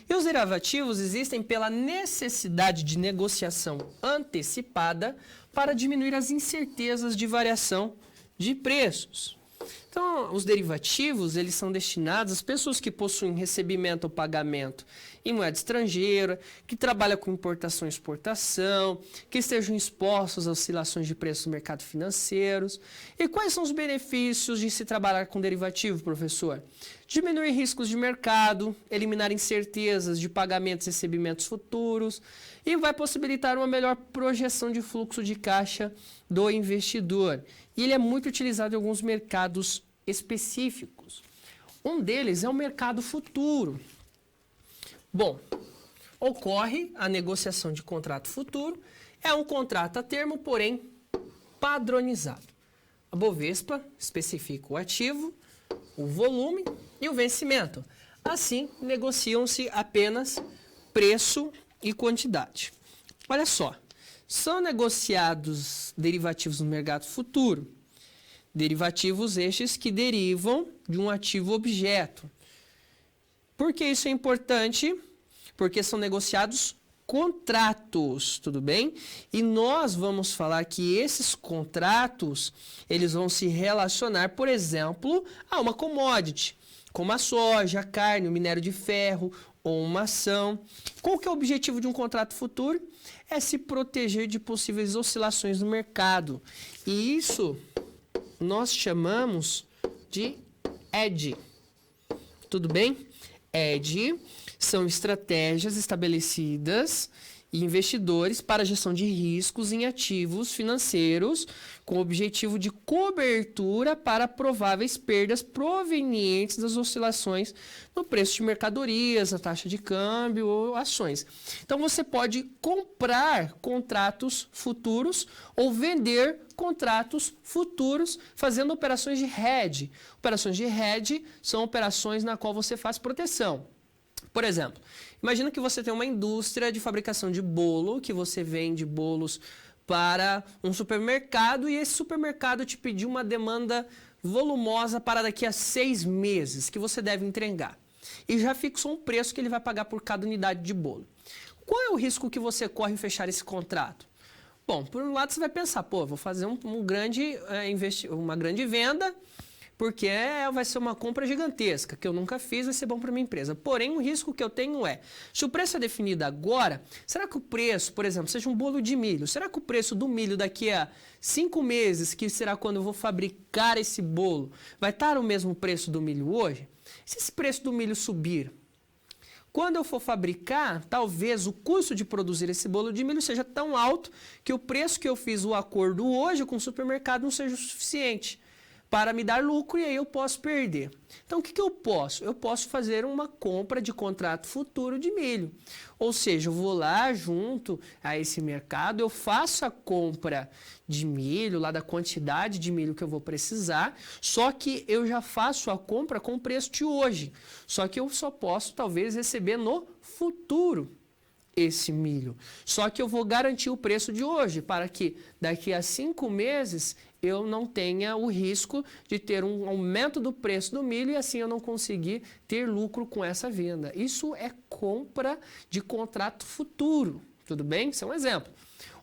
E os derivativos existem pela necessidade de negociação antecipada para diminuir as incertezas de variação de preços. Então, os derivativos, eles são destinados às pessoas que possuem recebimento ou pagamento em moeda estrangeira, que trabalham com importação e exportação, que estejam expostos a oscilações de preços no mercado financeiros. E quais são os benefícios de se trabalhar com derivativo, professor? Diminuir riscos de mercado, eliminar incertezas de pagamentos e recebimentos futuros e vai possibilitar uma melhor projeção de fluxo de caixa do investidor. E ele é muito utilizado em alguns mercados específicos. Um deles é o mercado futuro. Bom, ocorre a negociação de contrato futuro, é um contrato a termo, porém padronizado. A Bovespa especifica o ativo, o volume e o vencimento. Assim, negociam-se apenas preço e quantidade. Olha só, são negociados derivativos no mercado futuro. Derivativos estes que derivam de um ativo objeto. Por que isso é importante? Porque são negociados contratos, tudo bem? E nós vamos falar que esses contratos, eles vão se relacionar, por exemplo, a uma commodity, como a soja, a carne, o minério de ferro ou uma ação. Qual que é o objetivo de um contrato futuro? É se proteger de possíveis oscilações no mercado. E isso nós chamamos de hedge. Tudo bem? Hedge são estratégias estabelecidas e investidores para a gestão de riscos em ativos financeiros com o objetivo de cobertura para prováveis perdas provenientes das oscilações no preço de mercadorias, a taxa de câmbio ou ações. Então, você pode comprar contratos futuros ou vender contratos futuros fazendo operações de hedge. Operações de hedge são operações na qual você faz proteção. Por exemplo, imagina que você tem uma indústria de fabricação de bolo, que você vende bolos para um supermercado e esse supermercado te pediu uma demanda volumosa para daqui a 6 meses que você deve entregar. E já fixou um preço que ele vai pagar por cada unidade de bolo. Qual é o risco que você corre em fechar esse contrato? Bom, por um lado você vai pensar, pô, vou fazer uma grande venda, porque vai ser uma compra gigantesca, que eu nunca fiz, vai ser bom para minha empresa. Porém, o risco que eu tenho é, se o preço é definido agora, será que o preço, por exemplo, seja um bolo de milho, será que o preço do milho daqui a 5 meses, que será quando eu vou fabricar esse bolo, vai estar o mesmo preço do milho hoje? Se esse preço do milho subir, quando eu for fabricar, talvez o custo de produzir esse bolo de milho seja tão alto que o preço que eu fiz o acordo hoje com o supermercado não seja o suficiente para me dar lucro e aí eu posso perder. Então, o que eu posso? Eu posso fazer uma compra de contrato futuro de milho. Ou seja, eu vou lá junto a esse mercado, eu faço a compra de milho, lá da quantidade de milho que eu vou precisar, só que eu já faço a compra com o preço de hoje. Só que eu só posso, talvez, receber no futuro esse milho. Só que eu vou garantir o preço de hoje, para que daqui a 5 meses eu não tenha o risco de ter um aumento do preço do milho e assim eu não conseguir ter lucro com essa venda. Isso é compra de contrato futuro, tudo bem? Isso é um exemplo.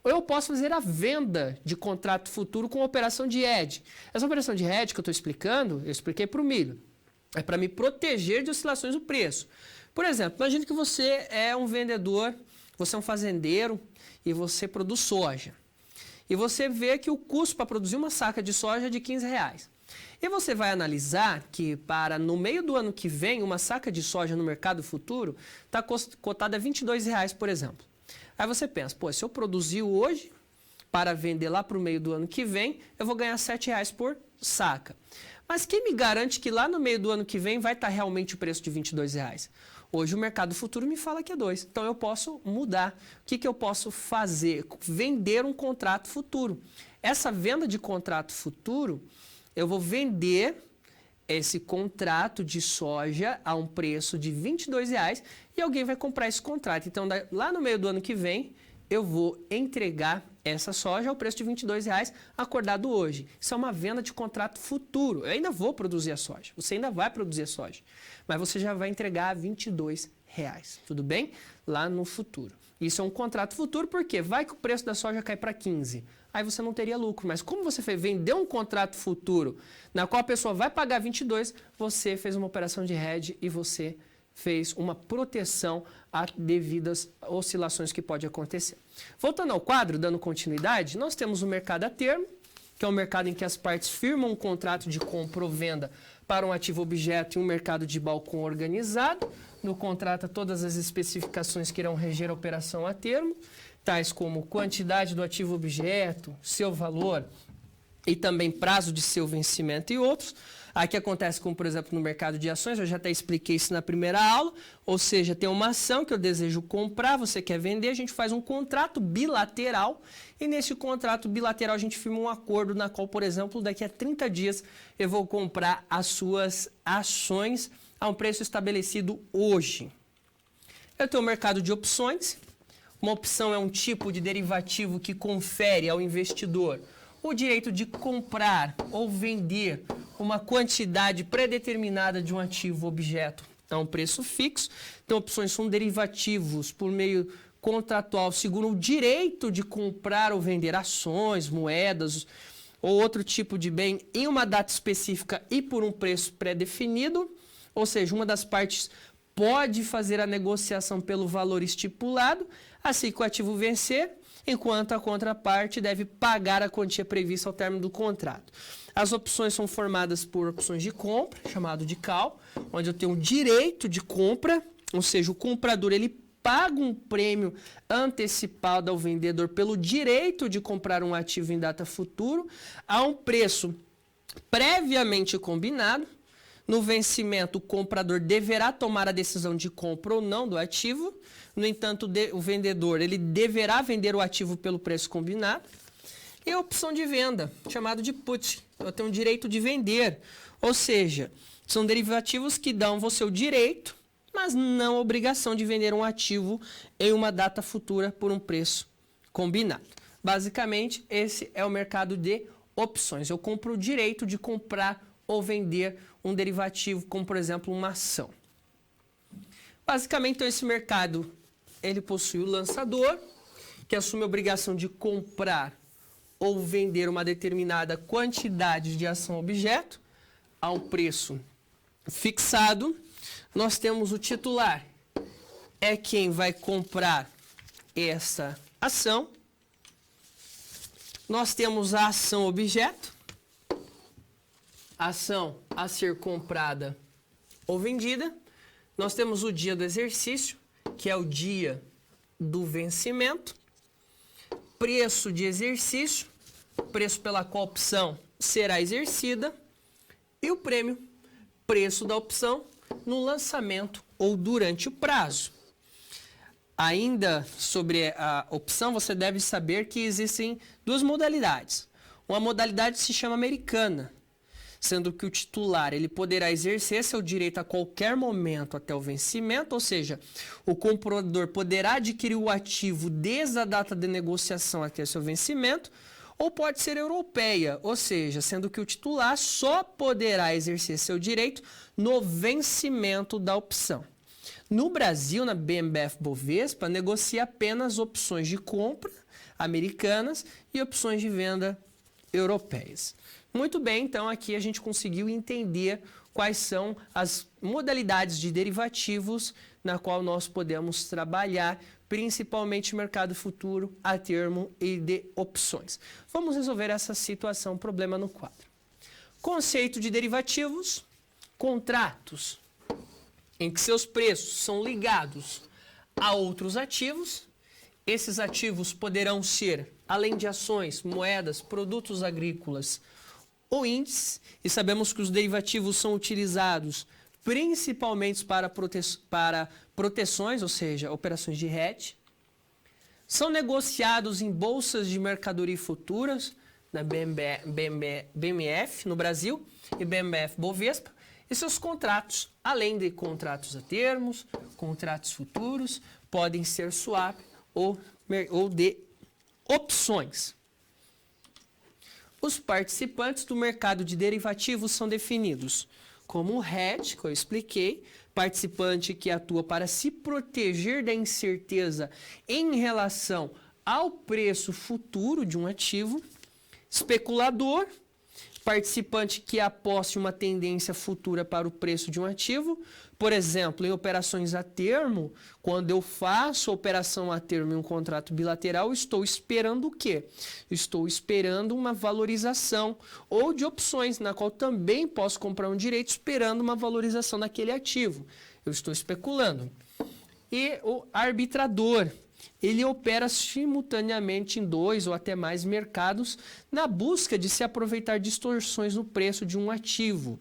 Ou eu posso fazer a venda de contrato futuro com operação de hedge. Essa operação de hedge que eu estou explicando, eu expliquei para o milho. É para me proteger de oscilações do preço. Por exemplo, imagine que você é um vendedor, você é um fazendeiro e você produz soja. E você vê que o custo para produzir uma saca de soja é de R$15. E você vai analisar que para no meio do ano que vem, uma saca de soja no mercado futuro está cotada a R$22, por exemplo. Aí você pensa, pô, se eu produzir hoje para vender lá para o meio do ano que vem, eu vou ganhar R$7 por saca. Mas quem me garante que lá no meio do ano que vem vai estar realmente o preço de R$22? Hoje o mercado futuro me fala que é 2. Então eu posso mudar. O que eu posso fazer? Vender um contrato futuro. Essa venda de contrato futuro, eu vou vender esse contrato de soja a um preço de R$22 e alguém vai comprar esse contrato. Então lá no meio do ano que vem, eu vou entregar essa soja ao preço de R$22 acordado hoje. Isso é uma venda de contrato futuro. Eu ainda vou produzir a soja. Você ainda vai produzir a soja. Mas você já vai entregar a R$22. Tudo bem? Lá no futuro. Isso é um contrato futuro porque vai que o preço da soja cai para 15. Aí você não teria lucro. Mas como você vendeu um contrato futuro na qual a pessoa vai pagar 22, você fez uma operação de hedge e você fez uma proteção a devidas oscilações que pode acontecer. Voltando ao quadro, dando continuidade, nós temos o mercado a termo, que é um mercado em que as partes firmam um contrato de compra ou venda para um ativo objeto e um mercado de balcão organizado. No contrato, todas as especificações que irão reger a operação a termo, tais como quantidade do ativo objeto, seu valor e também prazo de seu vencimento e outros. Aqui acontece como, por exemplo, no mercado de ações, eu já até expliquei isso na primeira aula, ou seja, tem uma ação que eu desejo comprar, você quer vender, a gente faz um contrato bilateral e nesse contrato bilateral a gente firma um acordo na qual, por exemplo, daqui a 30 dias eu vou comprar as suas ações a um preço estabelecido hoje. Eu tenho o mercado de opções. Uma opção é um tipo de derivativo que confere ao investidor o direito de comprar ou vender uma quantidade predeterminada de um ativo objeto a um preço fixo. Então, opções são derivativos por meio contratual, seguram o direito de comprar ou vender ações, moedas ou outro tipo de bem em uma data específica e por um preço pré-definido. Ou seja, uma das partes pode fazer a negociação pelo valor estipulado, assim que o ativo vencer, enquanto a contraparte deve pagar a quantia prevista ao término do contrato. As opções são formadas por opções de compra, chamado de call, onde eu tenho o direito de compra, ou seja, o comprador ele paga um prêmio antecipado ao vendedor pelo direito de comprar um ativo em data futuro a um preço previamente combinado. No vencimento, o comprador deverá tomar a decisão de compra ou não do ativo. No entanto, o vendedor ele deverá vender o ativo pelo preço combinado. E a opção de venda, chamado de put. Eu tenho o direito de vender. Ou seja, são derivativos que dão você o direito, mas não a obrigação de vender um ativo em uma data futura por um preço combinado. Basicamente, esse é o mercado de opções. Eu compro o direito de comprar ou vender um derivativo, como por exemplo uma ação. Basicamente, então, esse mercado ele possui o lançador, que assume a obrigação de comprar ou vender uma determinada quantidade de ação objeto a um preço fixado. Nós temos o titular, é quem vai comprar essa ação. Nós temos a ação objeto, ação a ser comprada ou vendida. Nós temos o dia do exercício, que é o dia do vencimento. Preço de exercício, preço pela qual a opção será exercida. E o prêmio, preço da opção no lançamento ou durante o prazo. Ainda sobre a opção, você deve saber que existem duas modalidades. Uma modalidade se chama americana, sendo que o titular ele poderá exercer seu direito a qualquer momento até o vencimento, ou seja, o comprador poderá adquirir o ativo desde a data de negociação até seu vencimento, ou pode ser europeia, ou seja, sendo que o titular só poderá exercer seu direito no vencimento da opção. No Brasil, na BMF-Bovespa, negocia apenas opções de compra americanas e opções de venda europeias. Muito bem, então aqui a gente conseguiu entender quais são as modalidades de derivativos na qual nós podemos trabalhar, principalmente mercado futuro, a termo e de opções. Vamos resolver essa situação, problema no quadro. Conceito de derivativos, contratos em que seus preços são ligados a outros ativos. Esses ativos poderão ser, além de ações, moedas, produtos agrícolas ou índices, e sabemos que os derivativos são utilizados principalmente para proteções, ou seja, operações de hedge. São negociados em bolsas de mercadoria futuras, na BMF no Brasil e BMF-Bovespa, e seus contratos, além de contratos a termos, contratos futuros, podem ser swap ou de opções. Os participantes do mercado de derivativos são definidos como o hedge, que eu expliquei, participante que atua para se proteger da incerteza em relação ao preço futuro de um ativo, especulador, participante que aposte uma tendência futura para o preço de um ativo. Por exemplo, em operações a termo, quando eu faço operação a termo em um contrato bilateral, estou esperando o quê? Estou esperando uma valorização, ou de opções, na qual também posso comprar um direito esperando uma valorização daquele ativo. Eu estou especulando. E o arbitrador, ele opera simultaneamente em 2 ou até mais mercados na busca de se aproveitar distorções no preço de um ativo.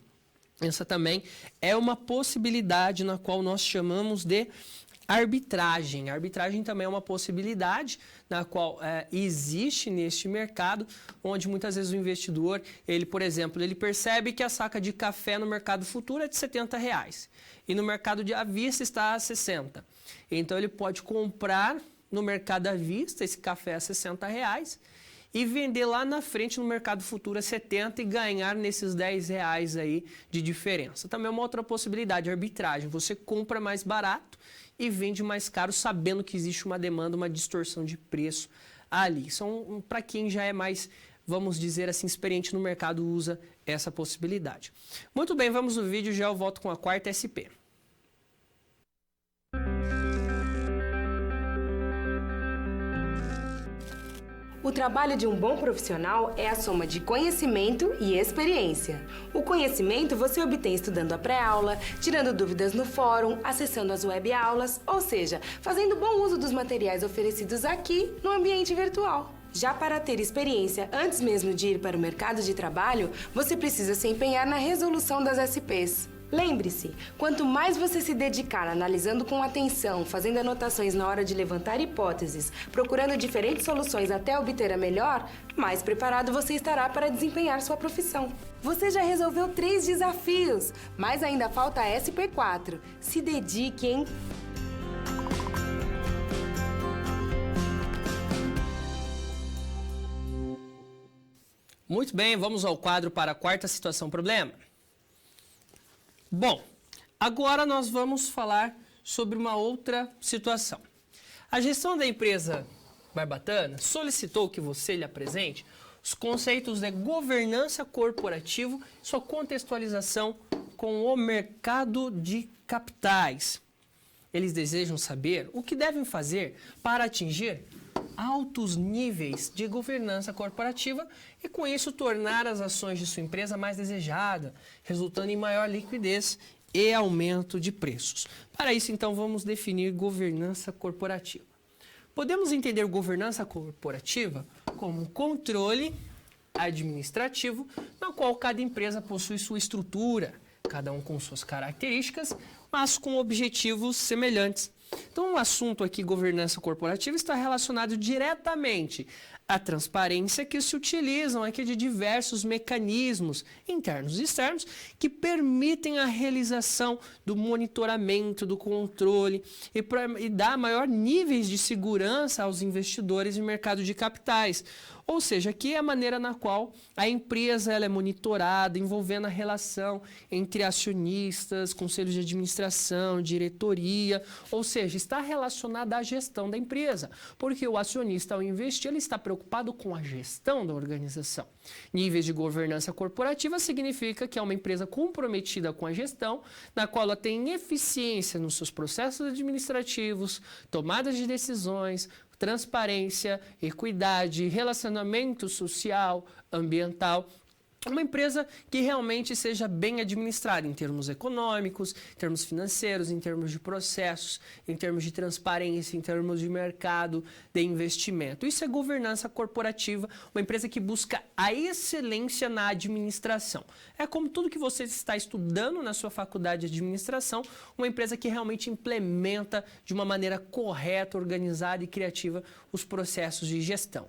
Essa também é uma possibilidade na qual nós chamamos de arbitragem. A arbitragem também é uma possibilidade na qual existe neste mercado, onde muitas vezes o investidor, ele, por exemplo, ele percebe que a saca de café no mercado futuro é de R$70 e no mercado de à vista está a 60. Então ele pode comprar no mercado à vista esse café a R$60 e vender lá na frente no mercado futuro a 70 e ganhar nesses R$10 aí de diferença. Também é uma outra possibilidade, arbitragem. Você compra mais barato e vende mais caro, sabendo que existe uma demanda, uma distorção de preço ali. Para quem já é mais, vamos dizer assim, experiente no mercado, usa essa possibilidade. Muito bem, vamos no vídeo, já eu volto com a quarta SP.
O trabalho de um bom profissional é a soma de conhecimento e experiência. O conhecimento você obtém estudando a pré-aula, tirando dúvidas no fórum, acessando as web-aulas, ou seja, fazendo bom uso dos materiais oferecidos aqui no ambiente virtual. Já para ter experiência antes mesmo de ir para o mercado de trabalho, você precisa se empenhar na resolução das SPs. Lembre-se, quanto mais você se dedicar analisando com atenção, fazendo anotações na hora de levantar hipóteses, procurando diferentes soluções até obter a melhor, mais preparado você estará para desempenhar sua profissão. Você já resolveu 3 desafios, mas ainda falta a SP4. Se dedique, hein?
Muito bem, vamos ao quadro para a quarta situação problema. Bom, agora nós vamos falar sobre uma outra situação. A gestão da empresa Barbatana solicitou que você lhe apresente os conceitos de governança corporativa e sua contextualização com o mercado de capitais. Eles desejam saber o que devem fazer para atingir altos níveis de governança corporativa e, com isso, tornar as ações de sua empresa mais desejadas, resultando em maior liquidez e aumento de preços. Para isso, então, vamos definir governança corporativa. Podemos entender governança corporativa como controle administrativo, na qual cada empresa possui sua estrutura, cada um com suas características, mas com objetivos semelhantes. Então, o assunto aqui, governança corporativa, está relacionado diretamente à transparência que se utilizam aqui de diversos mecanismos internos e externos que permitem a realização do monitoramento, do controle e dar maior níveis de segurança aos investidores no mercado de capitais. Ou seja, aqui é a maneira na qual a empresa ela é monitorada, envolvendo a relação entre acionistas, conselhos de administração, diretoria, ou seja, está relacionada à gestão da empresa, porque o acionista, ao investir, ele está preocupado com a gestão da organização. Níveis de governança corporativa significa que é uma empresa comprometida com a gestão, na qual ela tem eficiência nos seus processos administrativos, tomadas de decisões, transparência, equidade, relacionamento social, ambiental. Uma empresa que realmente seja bem administrada em termos econômicos, em termos financeiros, em termos de processos, em termos de transparência, em termos de mercado, de investimento. Isso é governança corporativa, uma empresa que busca a excelência na administração. É como tudo que você está estudando na sua faculdade de administração, uma empresa que realmente implementa de uma maneira correta, organizada e criativa os processos de gestão.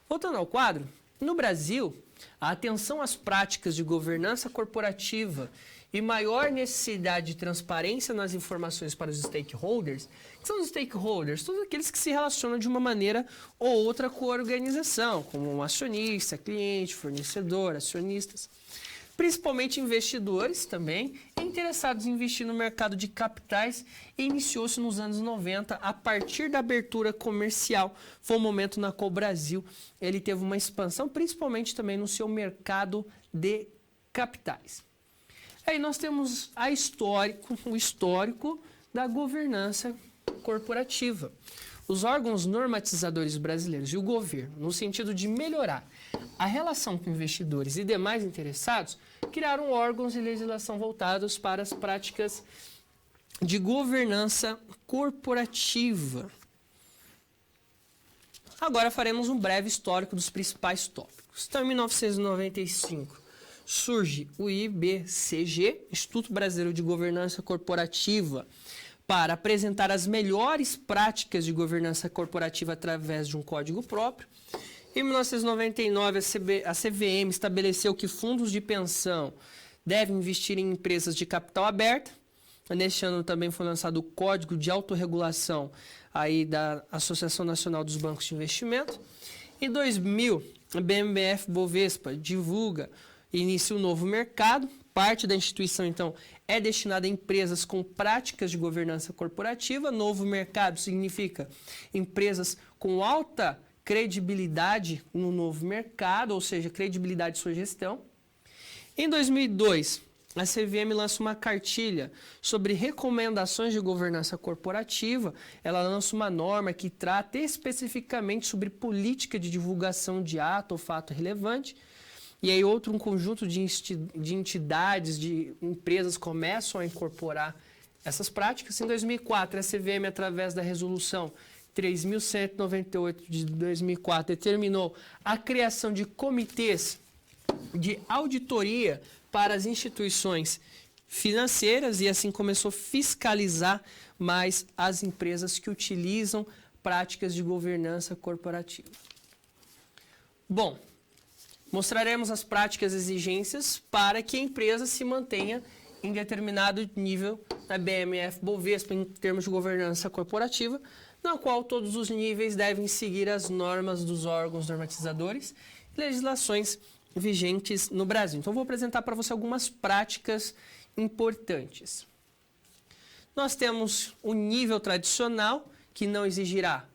Voltando ao quadro, no Brasil, a atenção às práticas de governança corporativa e maior necessidade de transparência nas informações para os stakeholders, que são os stakeholders, todos aqueles que se relacionam de uma maneira ou outra com a organização, como um acionista, cliente, fornecedor, acionistas, principalmente investidores também, interessados em investir no mercado de capitais, e iniciou-se nos anos 90, a partir da abertura comercial. Foi um momento na qual o Brasil ele teve uma expansão, principalmente também no seu mercado de capitais. Aí nós temos o histórico da governança corporativa. Os órgãos normatizadores brasileiros e o governo, no sentido de melhorar a relação com investidores e demais interessados, criaram órgãos de legislação voltados para as práticas de governança corporativa. Agora faremos um breve histórico dos principais tópicos. Então, em 1995, surge o IBCG, Instituto Brasileiro de Governança Corporativa, para apresentar as melhores práticas de governança corporativa através de um código próprio. Em 1999, a CVM estabeleceu que fundos de pensão devem investir em empresas de capital aberto. Neste ano também foi lançado o Código de Autorregulação aí da Associação Nacional dos Bancos de Investimento. Em 2000, a BMF-Bovespa divulga e inicia um novo mercado. Parte da instituição, então, é destinada a empresas com práticas de governança corporativa. Novo mercado significa empresas com alta credibilidade no novo mercado, ou seja, credibilidade de sua gestão. Em 2002, a CVM lança uma cartilha sobre recomendações de governança corporativa. Ela lança uma norma que trata especificamente sobre política de divulgação de ato ou fato relevante. E aí um conjunto de entidades, de empresas começam a incorporar essas práticas. Em 2004, a CVM, através da resolução 3.198 de 2004, determinou a criação de comitês de auditoria para as instituições financeiras e assim começou a fiscalizar mais as empresas que utilizam práticas de governança corporativa. Bom, mostraremos as práticas e exigências para que a empresa se mantenha em determinado nível na BMF-Bovespa em termos de governança corporativa, na qual todos os níveis devem seguir as normas dos órgãos normatizadores e legislações vigentes no Brasil. Então, vou apresentar para você algumas práticas importantes. Nós temos o nível tradicional, que não exigirá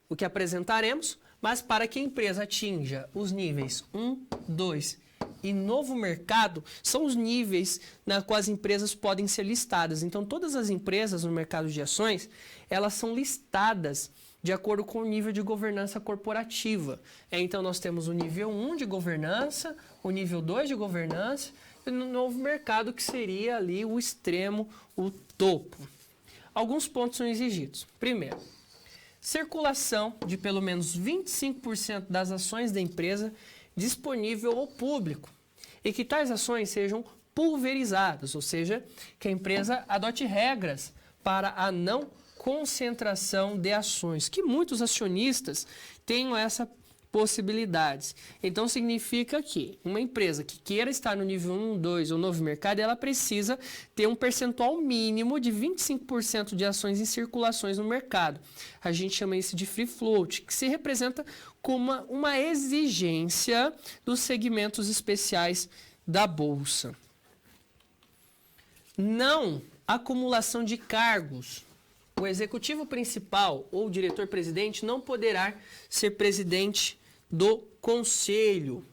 o que apresentaremos, mas para que a empresa atinja os níveis 1, 2 e novo mercado, são os níveis na quais as empresas podem ser listadas. Então, todas as empresas no mercado de ações, elas são listadas de acordo com o nível de governança corporativa. Então, nós temos o nível 1 de governança, o nível 2 de governança e o novo mercado, que seria ali o extremo, o topo. Alguns pontos são exigidos. Primeiro, circulação de pelo menos 25% das ações da empresa disponível ao público e que tais ações sejam pulverizadas, ou seja, que a empresa adote regras para a não concentração de ações, que muitos acionistas tenham essa possibilidades. Então, significa que uma empresa que queira estar no nível 1, 2 ou novo mercado, ela precisa ter um percentual mínimo de 25% de ações em circulações no mercado. A gente chama isso de free float, que se representa como uma exigência dos segmentos especiais da Bolsa. Não acumulação de cargos. O executivo principal ou diretor-presidente não poderá ser presidente do conselho,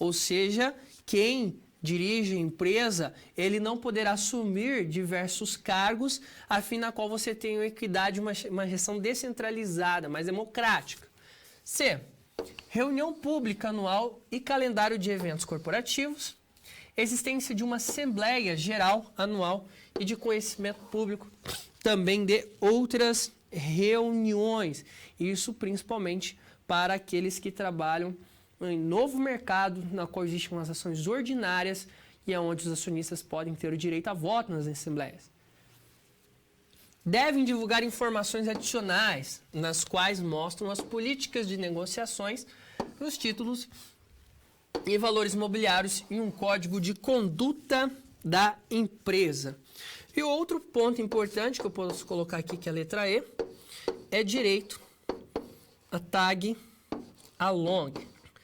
ou seja, quem dirige a empresa, ele não poderá assumir diversos cargos, a fim na qual você tenha uma equidade, uma gestão descentralizada, mais democrática. C. Reunião pública anual e calendário de eventos corporativos, existência de uma assembleia geral anual e de conhecimento público, também de outras reuniões, isso principalmente para aqueles que trabalham em novo mercado, na qual existem as ações ordinárias e é onde os acionistas podem ter o direito a voto nas assembleias. Devem divulgar informações adicionais, nas quais mostram as políticas de negociações, os títulos e valores imobiliários e um código de conduta da empresa. E outro ponto importante que eu posso colocar aqui, que é a letra E, é direito a tag along.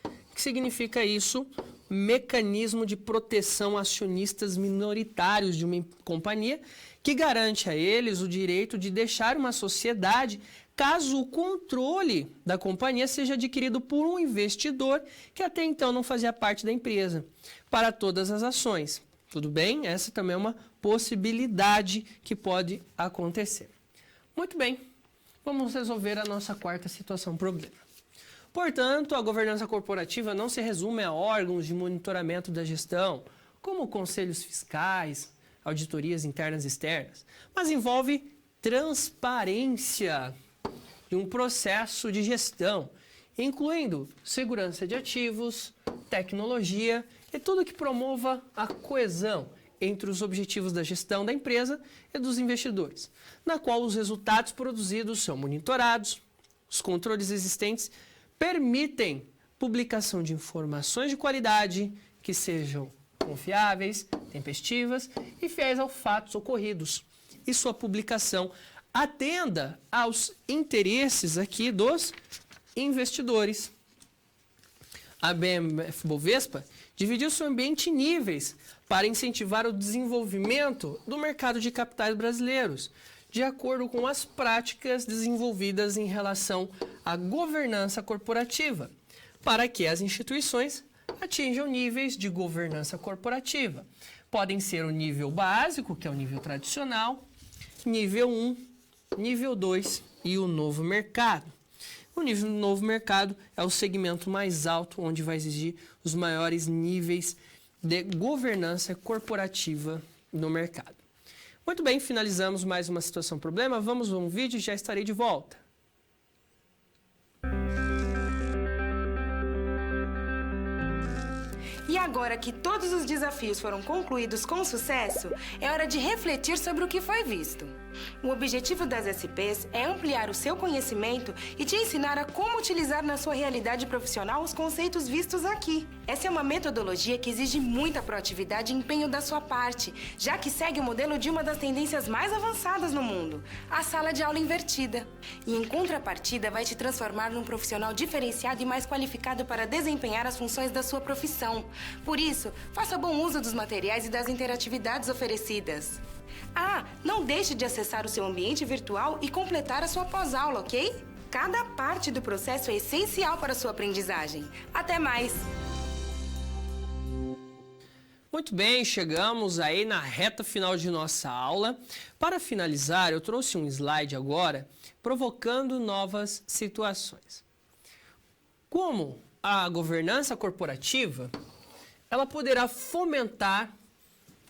O que significa isso? Mecanismo de proteção a acionistas minoritários de uma companhia que garante a eles o direito de deixar uma sociedade caso o controle da companhia seja adquirido por um investidor que até então não fazia parte da empresa, para todas as ações. Tudo bem? Essa também é uma possibilidade que pode acontecer. Muito bem, vamos resolver a nossa quarta situação problema. Portanto, a governança corporativa não se resume a órgãos de monitoramento da gestão, como conselhos fiscais, auditorias internas e externas, mas envolve transparência de um processo de gestão, incluindo segurança de ativos, tecnologia e tudo que promova a coesão entre os objetivos da gestão da empresa e dos investidores, na qual os resultados produzidos são monitorados, os controles existentes permitem publicação de informações de qualidade que sejam confiáveis, tempestivas e fiéis aos fatos ocorridos. E sua publicação atenda aos interesses aqui dos investidores. A BM&F-Bovespa dividiu seu ambiente em níveis para incentivar o desenvolvimento do mercado de capitais brasileiros, de acordo com as práticas desenvolvidas em relação à governança corporativa, para que as instituições atinjam níveis de governança corporativa. Podem ser o nível básico, que é o nível tradicional, nível 1, nível 2 e o novo mercado. O nível do novo mercado é o segmento mais alto, onde vai exigir os maiores níveis de governança corporativa no mercado. Muito bem, finalizamos mais uma situação problema. Vamos a um vídeo e já estarei de volta.
E agora que todos os desafios foram concluídos com sucesso, é hora de refletir sobre o que foi visto. O objetivo das SPs é ampliar o seu conhecimento e te ensinar a como utilizar na sua realidade profissional os conceitos vistos aqui. Essa é uma metodologia que exige muita proatividade e empenho da sua parte, já que segue o modelo de uma das tendências mais avançadas no mundo, a sala de aula invertida. E em contrapartida, vai te transformar num profissional diferenciado e mais qualificado para desempenhar as funções da sua profissão. Por isso, faça bom uso dos materiais e das interatividades oferecidas. Ah, não deixe de acessar o seu ambiente virtual e completar a sua pós-aula, ok? Cada parte do processo é essencial para a sua aprendizagem. Até mais!
Muito bem, chegamos aí na reta final de nossa aula. Para finalizar, eu trouxe um slide agora, provocando novas situações. Como a governança corporativa, ela poderá fomentar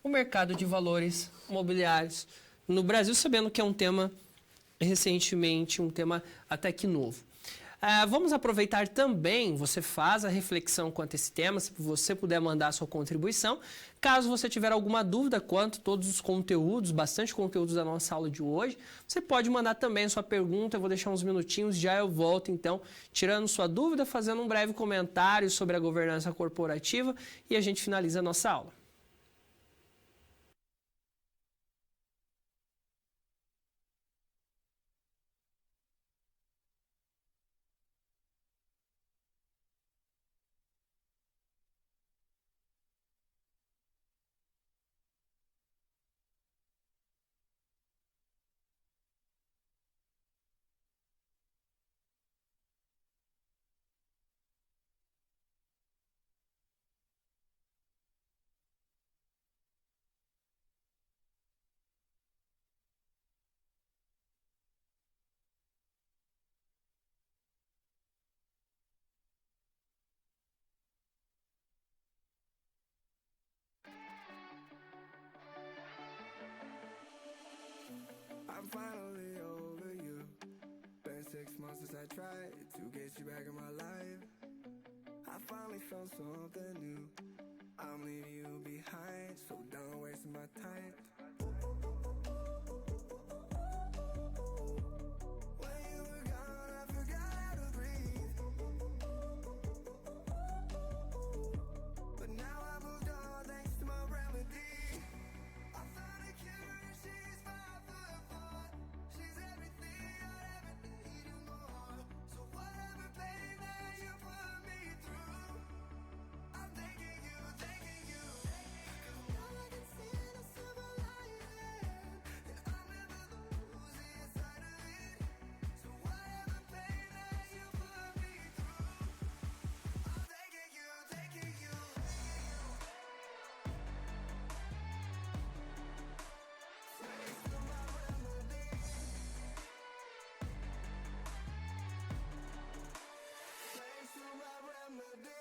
o mercado de valores imobiliários no Brasil, sabendo que é um tema recentemente, um tema até que novo. Vamos aproveitar também, você faz a reflexão quanto a esse tema, se você puder mandar a sua contribuição. Caso você tiver alguma dúvida quanto a todos os conteúdos, bastante conteúdos da nossa aula de hoje, você pode mandar também a sua pergunta, eu vou deixar uns minutinhos, já eu volto então, tirando sua dúvida, fazendo um breve comentário sobre a governança corporativa e a gente finaliza a nossa aula.
I'm finally over you. Been 6 months since I tried to get you back in my life. I finally found something new. I'm leaving you behind, so don't waste my time. When you were gone, I forgot how to breathe. But now I moved on thanks to my remedy. I found a cure and she's 5 foot 4. She's everything I'd ever need and more. So whatever pain that you put me through, I'm thanking you, thanking you. 'Cause now I can see the silver lining, and I'll never lose the sight of it. So whatever pain that you put me through, I'm thanking you, thanking you. Thanks to my remedy. Thanks to my remedy.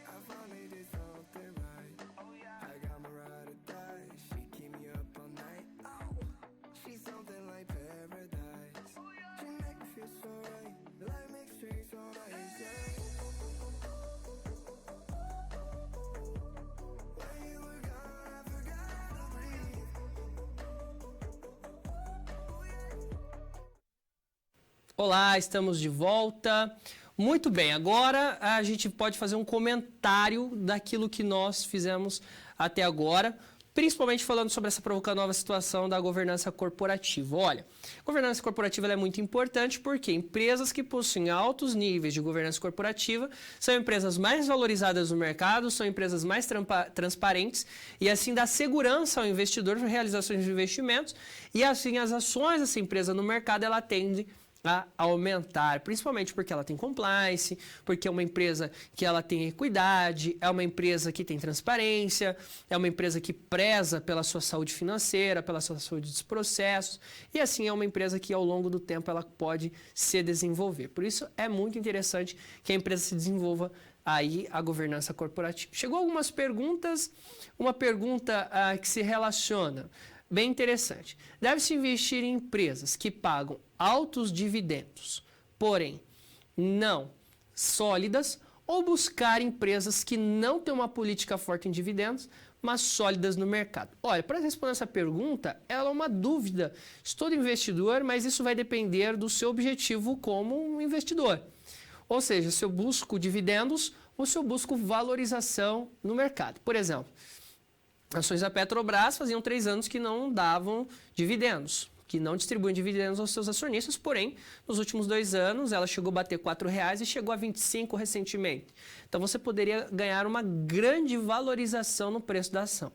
I finally did something right. I got my ride or die. She keep me up all night. Oh, she's something like paradise. She make me feel so right. Life makes drinks so nice. Yeah. When you were gone, I forgot how to breathe. Oh yeah.
Olá, estamos de volta. Muito bem, agora a gente pode fazer um comentário daquilo que nós fizemos até agora, principalmente falando sobre essa provocando nova situação da governança corporativa. Olha, a governança corporativa ela é muito importante porque empresas que possuem altos níveis de governança corporativa são empresas mais valorizadas no mercado, são empresas mais transparentes e assim dá segurança ao investidor para realizações de investimentos e assim as ações dessa empresa no mercado ela tende a aumentar, principalmente porque ela tem compliance, porque é uma empresa que ela tem equidade, é uma empresa que tem transparência, é uma empresa que preza pela sua saúde financeira, pela sua saúde dos processos, e assim é uma empresa que ao longo do tempo ela pode se desenvolver. Por isso é muito interessante que a empresa se desenvolva aí a governança corporativa. Chegou algumas perguntas, uma pergunta que se relaciona. Bem interessante. Deve-se investir em empresas que pagam altos dividendos, porém não sólidas, ou buscar empresas que não têm uma política forte em dividendos, mas sólidas no mercado? Olha, para responder essa pergunta, ela é uma dúvida de todo investidor, mas isso vai depender do seu objetivo como um investidor. Ou seja, se eu busco dividendos ou se eu busco valorização no mercado. Por exemplo, ações da Petrobras faziam 3 anos que não davam dividendos, que não distribuem dividendos aos seus acionistas, porém, nos últimos 2 anos, ela chegou a bater R$4 e chegou a 25 recentemente. Então, você poderia ganhar uma grande valorização no preço da ação.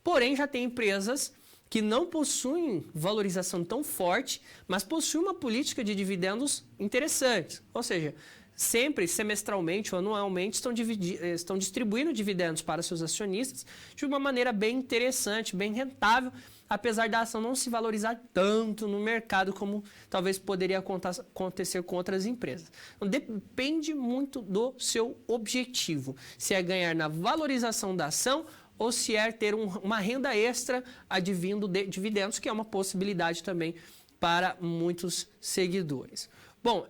Porém, já tem empresas que não possuem valorização tão forte, mas possuem uma política de dividendos interessante. Ou seja, sempre, semestralmente ou anualmente, estão distribuindo dividendos para seus acionistas de uma maneira bem interessante, bem rentável, apesar da ação não se valorizar tanto no mercado como talvez poderia acontecer com outras empresas. Então, depende muito do seu objetivo, se é ganhar na valorização da ação ou se é ter uma renda extra advindo de dividendos, que é uma possibilidade também para muitos seguidores. Bom,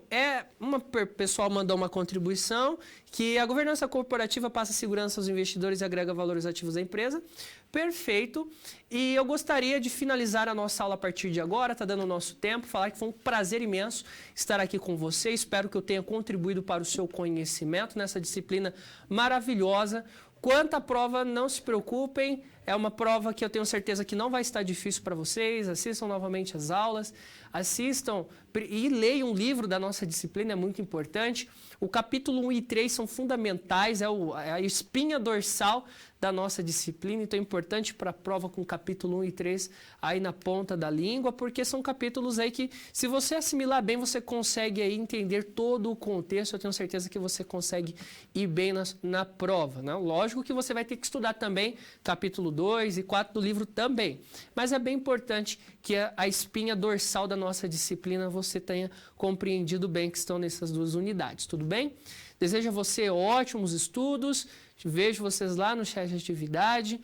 pessoal mandou uma contribuição que a governança corporativa passa segurança aos investidores e agrega valores ativos à empresa. Perfeito. E eu gostaria de finalizar a nossa aula a partir de agora, está dando o nosso tempo, falar que foi um prazer imenso estar aqui com você. Espero que eu tenha contribuído para o seu conhecimento nessa disciplina maravilhosa. Quanto à prova, não se preocupem, é uma prova que eu tenho certeza que não vai estar difícil para vocês. Assistam novamente as aulas, assistam e leiam um livro da nossa disciplina, é muito importante. O capítulo 1 e 3 são fundamentais, é a espinha dorsal da nossa disciplina, então é importante para a prova com o capítulo 1 e 3 aí na ponta da língua, porque são capítulos aí que, se você assimilar bem, você consegue aí entender todo o contexto. Eu tenho certeza que você consegue ir bem na prova, né? Lógico que você vai ter que estudar também capítulo 2 e 4 do livro também, mas é bem importante que a espinha dorsal da nossa disciplina você tenha compreendido bem que estão nessas duas unidades, tudo bem? Desejo a você ótimos estudos, vejo vocês lá no chat de atividade,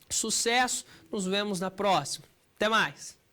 sucesso, nos vemos na próxima, até mais!